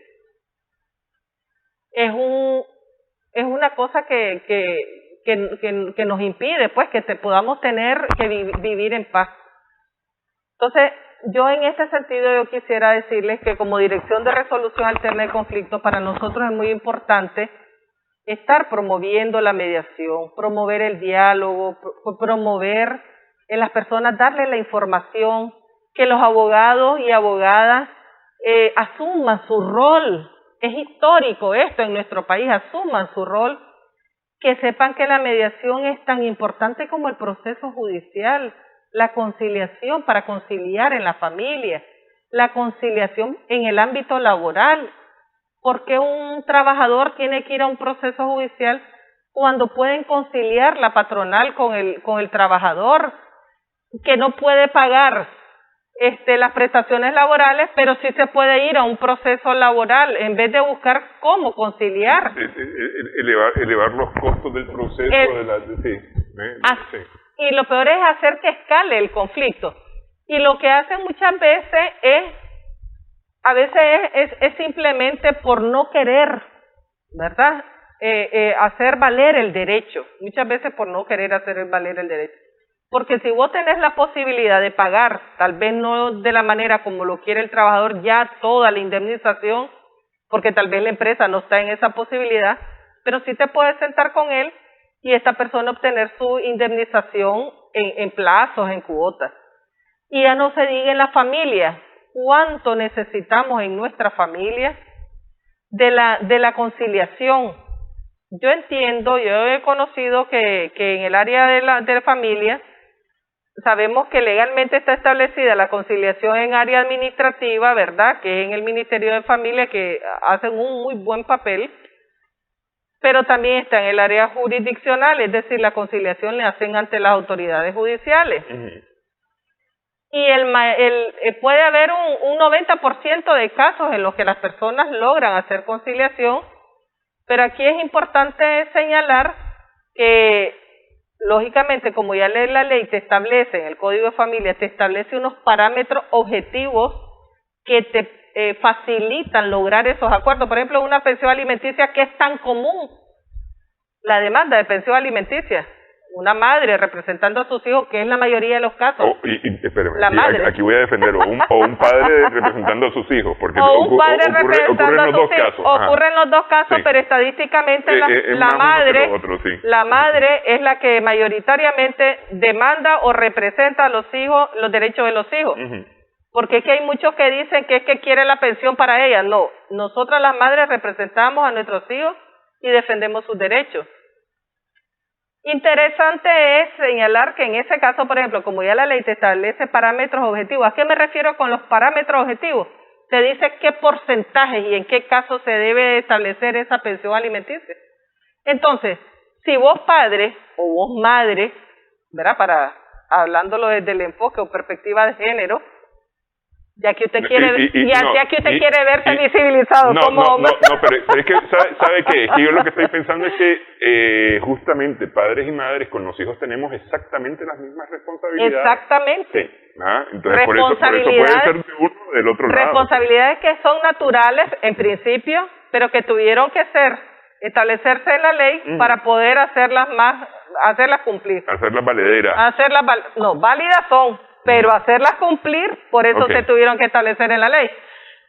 Es una cosa que nos impide pues que podamos vivir en paz. Entonces, yo en este sentido yo quisiera decirles que como Dirección de Resolución Alterna de Conflictos, para nosotros es muy importante estar promoviendo la mediación, promover el diálogo, promover en las personas, darle la información, que los abogados y abogadas asuman su rol. Es histórico esto en nuestro país, asuman su rol, que sepan que la mediación es tan importante como el proceso judicial, la conciliación para conciliar en la familia, la conciliación en el ámbito laboral. ¿Por qué un trabajador tiene que ir a un proceso judicial cuando pueden conciliar la patronal con el trabajador, que no puede pagar las prestaciones laborales, pero sí se puede ir a un proceso laboral en vez de buscar cómo conciliar? Elevar los costos del proceso. Sí. Y lo peor es hacer que escale el conflicto. Y lo que hacen muchas veces es simplemente por no querer, ¿verdad? Hacer valer el derecho. Muchas veces por no querer hacer valer el derecho. Porque si vos tenés la posibilidad de pagar, tal vez no de la manera como lo quiere el trabajador, ya toda la indemnización, porque tal vez la empresa no está en esa posibilidad, pero sí te puedes sentar con él y esta persona obtener su indemnización en plazos, en cuotas. Y ya no se diga en la familia, cuánto necesitamos en nuestra familia de la conciliación. Yo entiendo, yo he conocido que en el área de la familia, sabemos que legalmente está establecida la conciliación en área administrativa, ¿verdad? Que es en el Ministerio de Familia, que hacen un muy buen papel, pero también está en el área jurisdiccional, es decir, la conciliación le hacen ante las autoridades judiciales. Y puede haber un 90% de casos en los que las personas logran hacer conciliación, pero aquí es importante señalar que, lógicamente, como ya la ley te establece, en el Código de Familia, te establece unos parámetros objetivos que te facilitan lograr esos acuerdos. Por ejemplo, una pensión alimenticia que es tan común, la demanda de pensión alimenticia. Una madre representando a sus hijos, que es la mayoría de los casos. Espérame, la madre. Aquí voy a defender, o un padre representando a sus hijos, porque ocurren los dos casos. Ocurren los dos casos, sí. Pero estadísticamente la madre es la que mayoritariamente demanda o representa a los hijos, los derechos de los hijos. Porque es que hay muchos que dicen que es que quiere la pensión para ella. No, nosotras las madres representamos a nuestros hijos y defendemos sus derechos. Interesante es señalar que en ese caso, por ejemplo, como ya la ley te establece parámetros objetivos, ¿a qué me refiero con los parámetros objetivos? Te dice qué porcentajes y en qué caso se debe establecer esa pensión alimenticia. Entonces, si vos padre o vos madre, ¿verdad? Hablándolo desde el enfoque o perspectiva de género, Ya que usted quiere, ya que usted quiere verse visibilizado como hombre. Pero es que, ¿sabe qué? Es que yo lo que estoy pensando es que justamente padres y madres con los hijos tenemos exactamente las mismas responsabilidades. Exactamente. Sí. Entonces por eso puede ser de uno o del otro lado. Responsabilidades que son naturales en principio, pero que tuvieron que establecerse en la ley para poder hacerlas cumplir. Hacerlas valederas. Válidas son, pero hacerlas cumplir, por eso se tuvieron que establecer en la ley.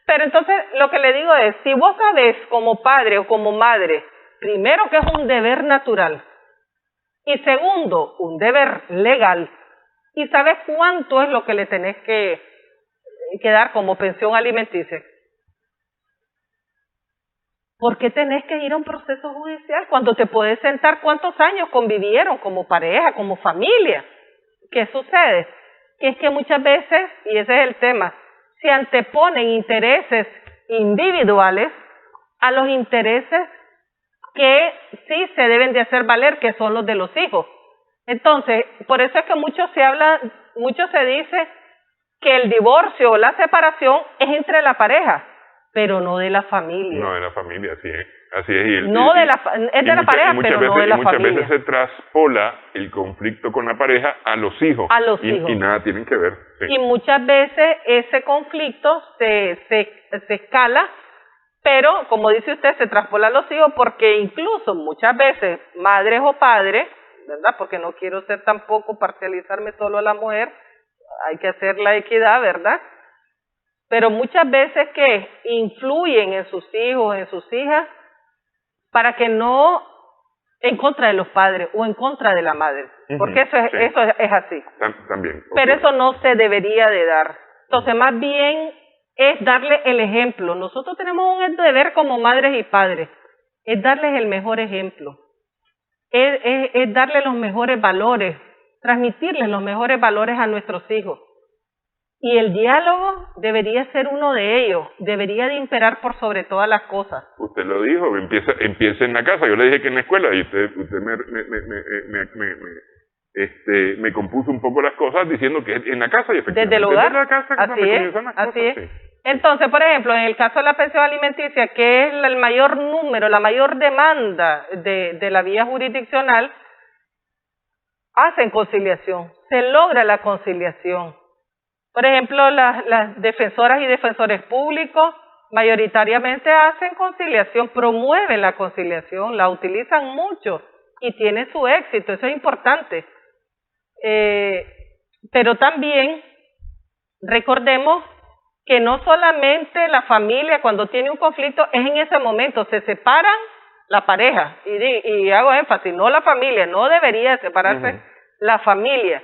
Pero entonces lo que le digo es, si vos sabés como padre o como madre, primero que es un deber natural, y segundo, un deber legal, y sabes cuánto es lo que le tenés que dar como pensión alimenticia, ¿por qué tenés que ir a un proceso judicial cuando te puedes sentar cuántos años convivieron como pareja, como familia? ¿Qué sucede? Que es que muchas veces, y ese es el tema, se anteponen intereses individuales a los intereses que sí se deben de hacer valer, que son los de los hijos. Entonces, por eso es que mucho se dice que el divorcio o la separación es entre la pareja, pero no de la familia. No de la familia, así es. Así es. Es de la pareja, pero no de la familia. Muchas veces se traspola el conflicto con la pareja a los hijos. Y nada tienen que ver. Sí. Y muchas veces ese conflicto se escala, pero como dice usted, se traspola a los hijos porque incluso muchas veces madres o padres, ¿verdad? Porque no quiero ser tampoco parcializarme solo a la mujer, hay que hacer la equidad, ¿verdad? Pero muchas veces que influyen en sus hijos, en sus hijas, para que no en contra de los padres o en contra de la madre, porque eso es así. También. Pero eso no se debería de dar. Entonces, más bien es darle el ejemplo. Nosotros tenemos un deber como madres y padres, es darles el mejor ejemplo, es darles los mejores valores, transmitirles los mejores valores a nuestros hijos. Y el diálogo debería ser uno de ellos, debería de imperar por sobre todas las cosas. Usted lo dijo, empieza en la casa. Yo le dije que en la escuela, y usted me compuso un poco las cosas diciendo que en la casa y efectivamente. Desde el hogar, desde la casa, así es. Sí. Entonces, por ejemplo, en el caso de la pensión alimenticia, que es el mayor número, la mayor demanda de la vía jurisdiccional, hacen conciliación, se logra la conciliación. Por ejemplo, las defensoras y defensores públicos mayoritariamente hacen conciliación, promueven la conciliación, la utilizan mucho y tiene su éxito, eso es importante. Pero también recordemos que no solamente la familia cuando tiene un conflicto es en ese momento, se separan la pareja, y hago énfasis, no la familia, no debería separarse la familia,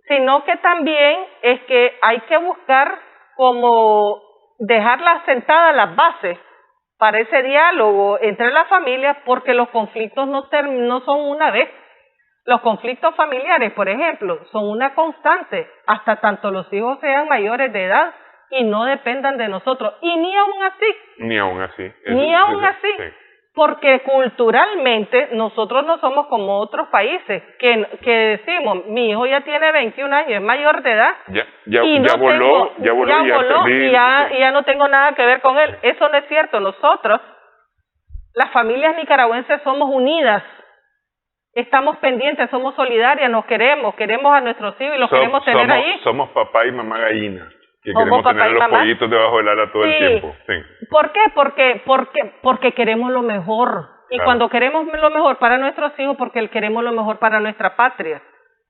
sino que también es que hay que buscar como dejarlas sentadas las bases para ese diálogo entre las familias, porque los conflictos no son una vez. Los conflictos familiares, por ejemplo, son una constante, hasta tanto los hijos sean mayores de edad y no dependan de nosotros. Y ni aún así. Sí. Porque culturalmente nosotros no somos como otros países que decimos, mi hijo ya tiene 21 años, es mayor de edad. Ya voló y ya no tengo nada que ver con él. Eso no es cierto. Nosotros, las familias nicaragüenses, somos unidas. Estamos pendientes, somos solidarias, nos queremos a nuestros hijos y los queremos tener ahí. Somos papá y mamá gallina, que queremos tener los pollitos debajo del ala todo el tiempo. Sí. ¿Por qué? Porque queremos lo mejor. Y cuando queremos lo mejor para nuestros hijos, porque queremos lo mejor para nuestra patria,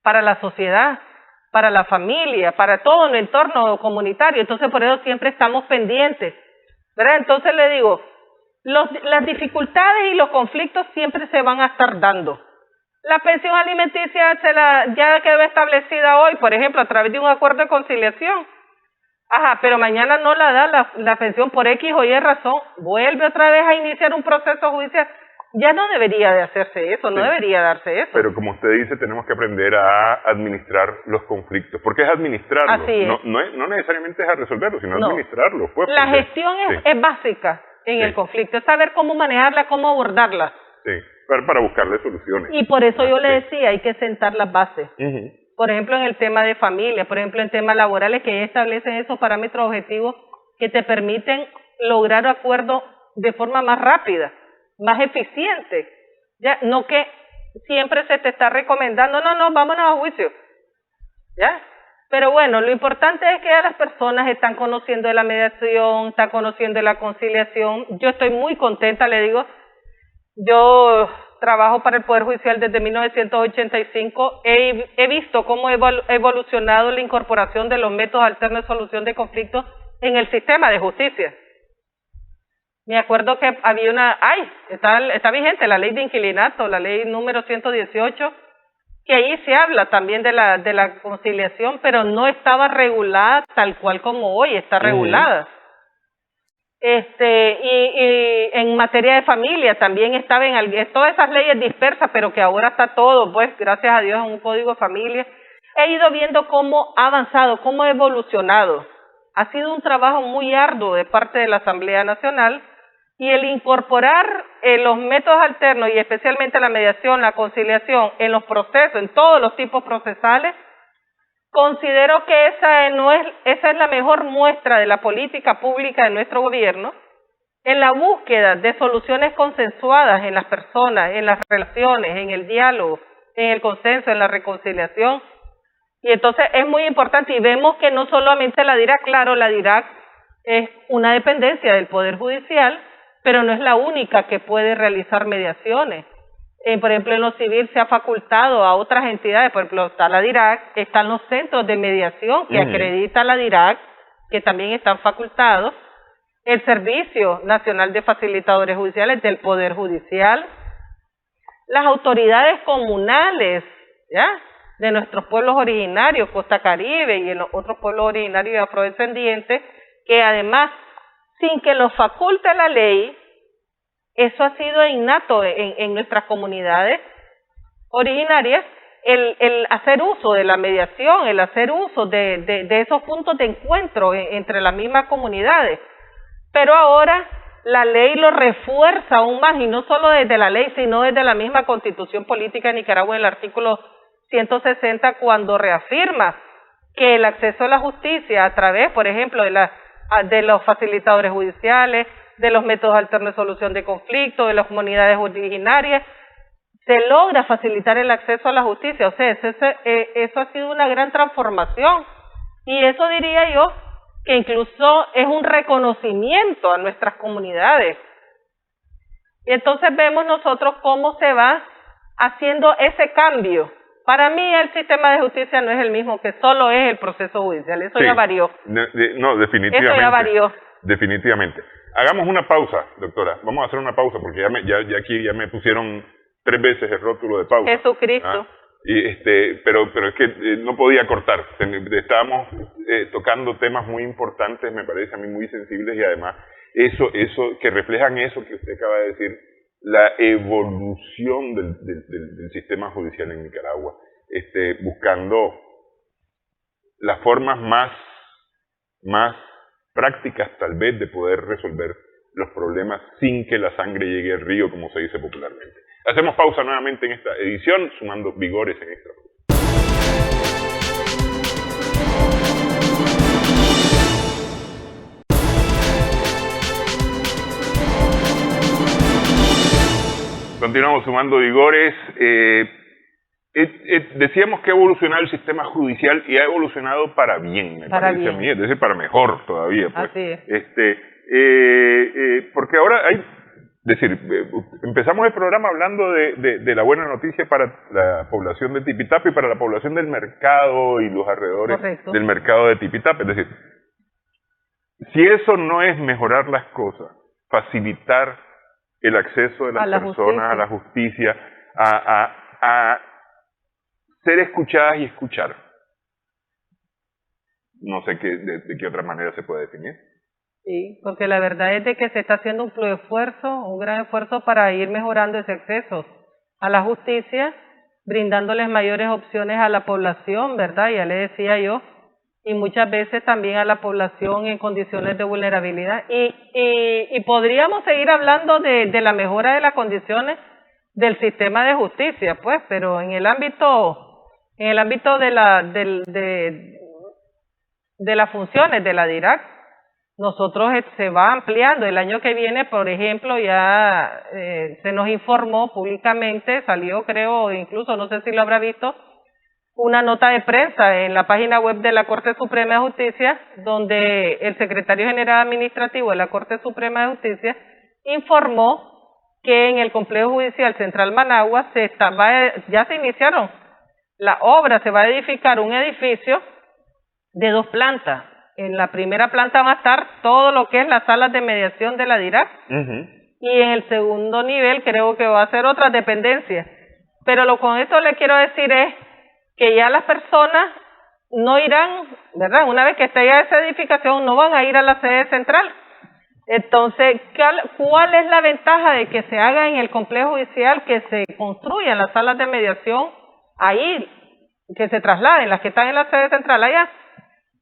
para la sociedad, para la familia, para todo el entorno comunitario. Entonces, por eso siempre estamos pendientes, ¿verdad? Entonces le digo, las dificultades y los conflictos siempre se van a estar dando. La pensión alimenticia ya quedó establecida hoy, por ejemplo, a través de un acuerdo de conciliación. Pero mañana no la da la pensión por X o Y razón, vuelve otra vez a iniciar un proceso judicial. Ya no debería de hacerse eso, no debería darse eso. Pero como usted dice, tenemos que aprender a administrar los conflictos, porque es administrarlos. Así es. No necesariamente es a resolverlos, sino administrarlos. Pues, la gestión es básica en el conflicto, es saber cómo manejarla, cómo abordarla. Sí, para buscarle soluciones. Y por eso yo le decía, hay que sentar las bases. por ejemplo, en el tema de familia, por ejemplo, en temas laborales, que establecen esos parámetros objetivos que te permiten lograr acuerdos de forma más rápida, más eficiente, ya, no que siempre se te está recomendando, no, vámonos a juicio, ya. Pero bueno, lo importante es que ya las personas están conociendo de la mediación, están conociendo de la conciliación. Yo estoy muy contenta, le digo, yo trabajo para el Poder Judicial desde 1985, he visto cómo ha evolucionado la incorporación de los métodos alternos de solución de conflictos en el sistema de justicia. Me acuerdo que había está vigente la ley de inquilinato, la ley número 118, que ahí se habla también de la conciliación, pero no estaba regulada tal cual como hoy está regulada. Y en materia de familia también estaba todas esas leyes dispersas, pero que ahora está todo, pues, gracias a Dios, en un código de familia. He ido viendo cómo ha avanzado, cómo ha evolucionado. Ha sido un trabajo muy arduo de parte de la Asamblea Nacional, y el incorporar los métodos alternos y especialmente la mediación, la conciliación en los procesos, en todos los tipos procesales, considero que esa es la mejor muestra de la política pública de nuestro gobierno en la búsqueda de soluciones consensuadas en las personas, en las relaciones, en el diálogo, en el consenso, en la reconciliación. Y entonces es muy importante, y vemos que no solamente la DIRAC, claro, la DIRAC es una dependencia del Poder Judicial, pero no es la única que puede realizar mediaciones. Por ejemplo, en lo civil se ha facultado a otras entidades, por ejemplo, está la DIRAC, están los centros de mediación que acredita la DIRAC, que también están facultados, el Servicio Nacional de Facilitadores Judiciales del Poder Judicial, las autoridades comunales, ¿ya?, de nuestros pueblos originarios, Costa Caribe y en los otros pueblos originarios y afrodescendientes, que además, sin que los faculte la ley, eso ha sido innato en nuestras comunidades originarias, el hacer uso de la mediación, el hacer uso de esos puntos de encuentro entre las mismas comunidades. Pero ahora la ley lo refuerza aún más, y no solo desde la ley, sino desde la misma Constitución Política de Nicaragua, en el artículo 160, cuando reafirma que el acceso a la justicia a través, por ejemplo, de los facilitadores judiciales, de los métodos alternos de solución de conflictos, de las comunidades originarias, se logra facilitar el acceso a la justicia. O sea, eso ha sido una gran transformación, y eso diría yo que incluso es un reconocimiento a nuestras comunidades. Y entonces vemos nosotros cómo se va haciendo ese cambio. Para mí el sistema de justicia no es el mismo que solo es el proceso judicial, eso ya varió. No, definitivamente. Eso ya varió. Definitivamente. Hagamos una pausa, doctora. Vamos a hacer una pausa porque ya aquí me pusieron 3 veces el rótulo de pausa. Jesucristo. Pero es que no podía cortar. Estábamos tocando temas muy importantes, me parece a mí muy sensibles, y además eso que reflejan eso que usted acaba de decir, la evolución del sistema judicial en Nicaragua, buscando las formas más prácticas tal vez de poder resolver los problemas sin que la sangre llegue al río, como se dice popularmente. Hacemos pausa nuevamente en esta edición, sumando vigores en Extra. Continuamos sumando vigores. Decíamos que ha evolucionado el sistema judicial, y ha evolucionado para bien, me parece a mí, es decir, para mejor todavía. Pues. Así es. Porque ahora empezamos el programa hablando de la buena noticia para la población de Tipitapa y para la población del mercado y los alrededores. Correcto. Del mercado de Tipitapa. Es decir, si eso no es mejorar las cosas, facilitar el acceso de las personas a la justicia, a ser escuchadas y escuchar. No sé de qué otra manera se puede definir. Sí, porque la verdad es de que se está haciendo un gran esfuerzo para ir mejorando ese acceso a la justicia, brindándoles mayores opciones a la población, ¿verdad? Ya le decía yo, y muchas veces también a la población en condiciones de vulnerabilidad. Y podríamos seguir hablando de la mejora de las condiciones del sistema de justicia, pues, pero en el ámbito En el ámbito de las funciones de la DIRAC, nosotros se va ampliando. El año que viene, por ejemplo, ya se nos informó públicamente, salió, creo, incluso no sé si lo habrá visto, una nota de prensa en la página web de la Corte Suprema de Justicia, donde el secretario general administrativo de la Corte Suprema de Justicia informó que en el Complejo Judicial Central Managua ya se iniciaron la obra, se va a edificar un edificio de 2 plantas. En la primera planta va a estar todo lo que es las salas de mediación de la DIRAC, y en el segundo nivel creo que va a ser otras dependencias. Pero con esto le quiero decir es que ya las personas no irán, ¿verdad? Una vez que esté ya esa edificación, no van a ir a la sede central. Entonces, ¿cuál es la ventaja de que se haga en el complejo judicial, que se construyan las salas de mediación ahí, que se trasladen las que están en la sede central allá?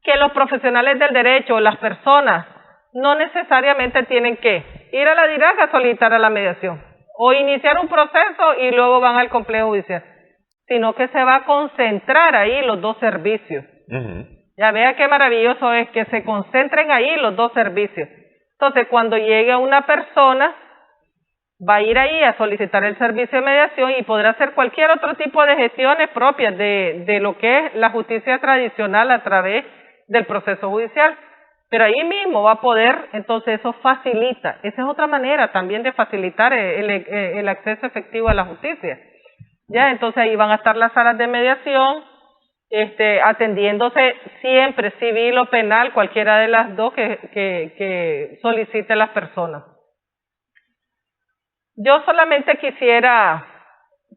Que los profesionales del derecho, las personas, no necesariamente tienen que ir a la DIRAC a solicitar a la mediación o iniciar un proceso y luego van al complejo judicial, sino que se va a concentrar ahí los 2 servicios. Ya vea qué maravilloso es que se concentren ahí los 2 servicios. Entonces, cuando llegue una persona, va a ir ahí a solicitar el servicio de mediación y podrá hacer cualquier otro tipo de gestiones propias de lo que es la justicia tradicional a través del proceso judicial. Pero ahí mismo va a poder, entonces eso facilita. Esa es otra manera también de facilitar el acceso efectivo a la justicia. Ya, entonces ahí van a estar las salas de mediación, atendiéndose siempre civil o penal, cualquiera de las dos que solicite las personas. Yo solamente quisiera,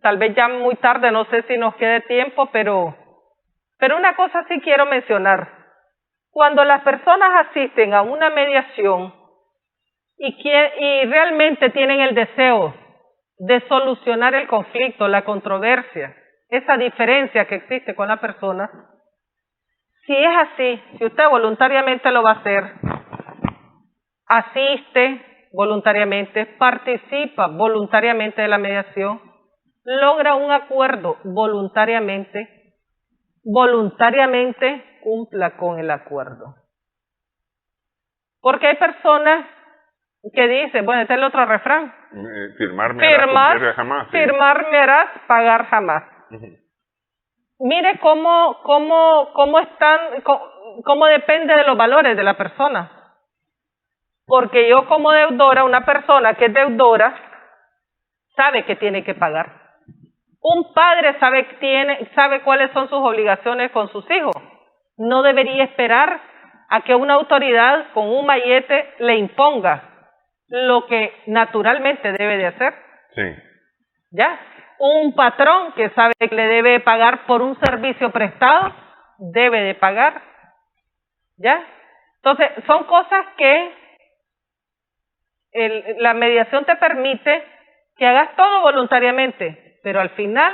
tal vez ya muy tarde, no sé si nos quede tiempo, pero una cosa sí quiero mencionar. Cuando las personas asisten a una mediación y realmente tienen el deseo de solucionar el conflicto, la controversia, esa diferencia que existe con la persona, si es así, si usted voluntariamente lo va a hacer, asiste voluntariamente, participa voluntariamente de la mediación, logra un acuerdo voluntariamente, cumpla con el acuerdo. Porque hay personas que dicen, bueno, este es el otro refrán, firmar me harás pagar jamás. Mire cómo depende de los valores de la persona. Porque yo como deudora, una persona que es deudora, sabe que tiene que pagar. Un padre sabe cuáles son sus obligaciones con sus hijos. No debería esperar a que una autoridad con un mallete le imponga lo que naturalmente debe de hacer. Sí. ¿Ya? Un patrón que sabe que le debe pagar por un servicio prestado, debe de pagar. ¿Ya? Entonces, son cosas que la mediación te permite que hagas todo voluntariamente, pero al final,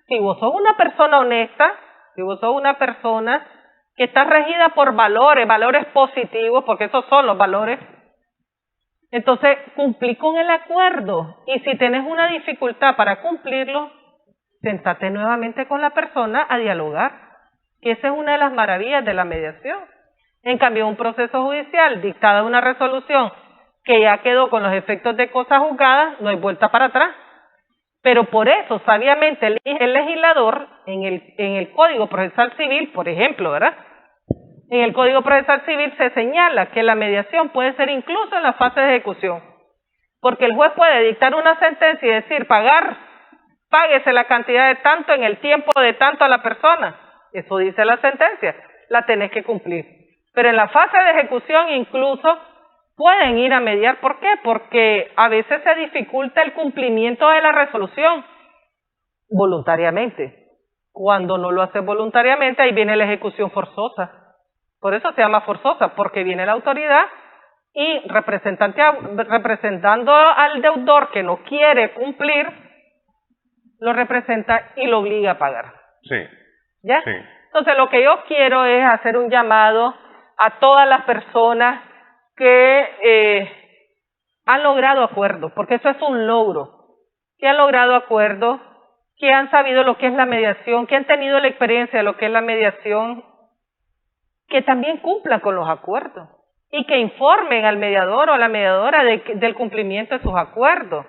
si vos sos una persona honesta, si vos sos una persona que está regida por valores positivos, porque esos son los valores, entonces cumplí con el acuerdo. Y si tenés una dificultad para cumplirlo, sentate nuevamente con la persona a dialogar, que esa es una de las maravillas de la mediación. En cambio, un proceso judicial, dictada una resolución que ya quedó con los efectos de cosas juzgadas, no hay vuelta para atrás. Pero por eso, sabiamente, el legislador, en el Código Procesal Civil, por ejemplo, ¿verdad? En el Código Procesal Civil se señala que la mediación puede ser incluso en la fase de ejecución, porque el juez puede dictar una sentencia y decir, páguese la cantidad de tanto en el tiempo de tanto a la persona. Eso dice la sentencia, la tenés que cumplir. Pero en la fase de ejecución incluso pueden ir a mediar. ¿Por qué? Porque a veces se dificulta el cumplimiento de la resolución voluntariamente. Cuando no lo hace voluntariamente, ahí viene la ejecución forzosa. Por eso se llama forzosa, porque viene la autoridad y representando al deudor que no quiere cumplir, lo representa y lo obliga a pagar. Sí. ¿Ya? Sí. Entonces, lo que yo quiero es hacer un llamado a todas las personas que han logrado acuerdos, porque eso es un logro, que han logrado acuerdos, que han sabido lo que es la mediación, que han tenido la experiencia de lo que es la mediación, que también cumplan con los acuerdos y que informen al mediador o a la mediadora del cumplimiento de sus acuerdos.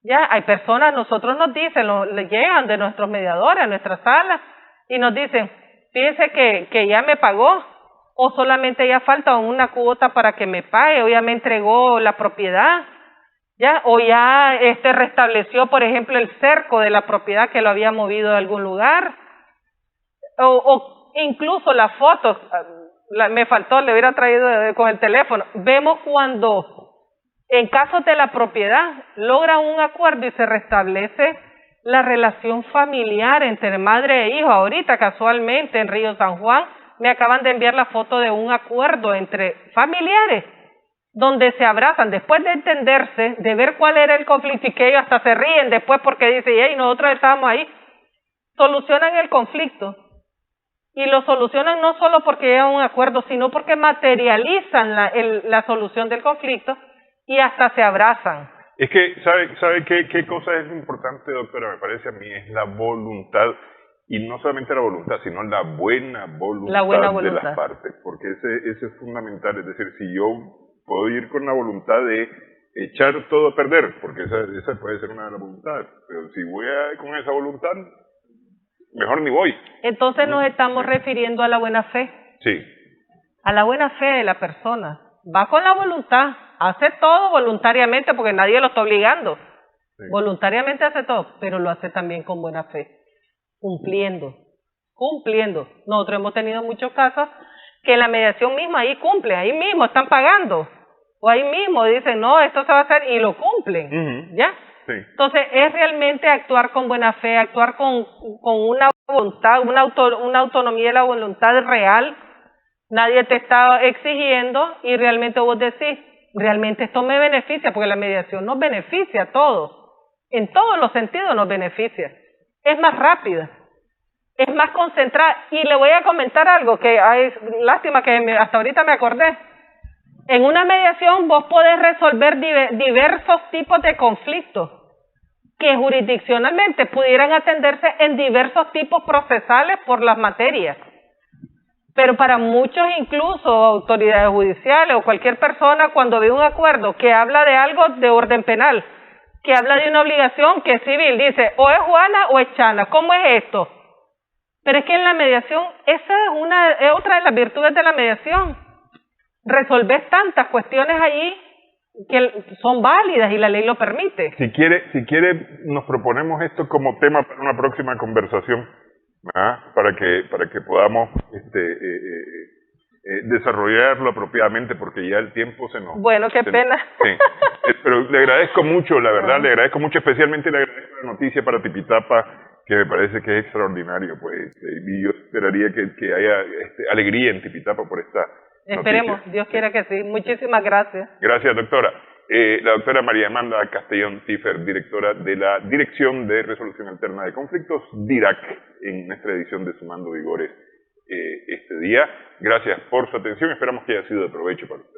Ya hay personas, nosotros nos dicen, llegan de nuestros mediadores a nuestra sala y nos dicen, fíjese que ya me pagó o solamente ya falta una cuota para que me pague o ya me entregó la propiedad, ya o ya restableció, por ejemplo, el cerco de la propiedad que lo había movido de algún lugar o incluso las fotos, me faltó, le hubiera traído con el teléfono. Vemos cuando en casos de la propiedad logran un acuerdo y se restablece la relación familiar entre madre e hijo. Ahorita casualmente en Río San Juan me acaban de enviar la foto de un acuerdo entre familiares donde se abrazan después de entenderse, de ver cuál era el conflicto y que ellos hasta se ríen después porque dicen, hey, nosotros estábamos ahí, solucionan el conflicto. Y lo solucionan no solo porque llegan a un acuerdo, sino porque materializan la solución del conflicto y hasta se abrazan. Es que, ¿sabe qué cosa es importante, doctora? Me parece a mí, es la voluntad, y no solamente la voluntad, sino la buena voluntad de las partes, porque ese es fundamental. Es decir, si yo puedo ir con la voluntad de echar todo a perder, porque esa puede ser una de las voluntades, pero si voy con esa voluntad, mejor ni voy. Entonces nos estamos refiriendo a la buena fe. Sí. A la buena fe de la persona. Va con la voluntad, hace todo voluntariamente porque nadie lo está obligando. Sí. Voluntariamente hace todo, pero lo hace también con buena fe. Cumpliendo. Nosotros hemos tenido muchos casos que en la mediación misma ahí cumplen, ahí mismo están pagando. O ahí mismo dicen, no, esto se va a hacer y lo cumplen. ¿Ya? Sí. Entonces es realmente actuar con buena fe, actuar con una voluntad, una autonomía de la voluntad real. Nadie te está exigiendo y realmente vos decís, realmente esto me beneficia, porque la mediación nos beneficia a todos. En todos los sentidos nos beneficia. Es más rápida, es más concentrada. Y le voy a comentar algo que hay, lástima que hasta ahorita me acordé. En una mediación vos podés resolver diversos tipos de conflictos que jurisdiccionalmente pudieran atenderse en diversos tipos procesales por las materias. Pero para muchos, incluso autoridades judiciales o cualquier persona, cuando ve un acuerdo que habla de algo de orden penal, que habla de una obligación que es civil, dice, o es Juana o es Chana, ¿cómo es esto? Pero es que en la mediación, esa es otra de las virtudes de la mediación. Resolver tantas cuestiones allí que son válidas y la ley lo permite. Si quiere, nos proponemos esto como tema para una próxima conversación, para que podamos desarrollarlo apropiadamente, porque ya el tiempo se nos... Bueno, qué pena. Sí. Pero le agradezco mucho, la verdad, le agradezco mucho, especialmente le agradezco la noticia para Tipitapa, que me parece que es extraordinario, pues, y yo esperaría que haya alegría en Tipitapa por esta Esperemos, noticia. Dios quiera que sí. Muchísimas gracias. Gracias, doctora. La doctora María Amanda Castellón Tiffer, directora de la Dirección de Resolución Alterna de Conflictos, DIRAC, en nuestra edición de Sumando Vigores este día. Gracias por su atención, esperamos que haya sido de provecho para usted.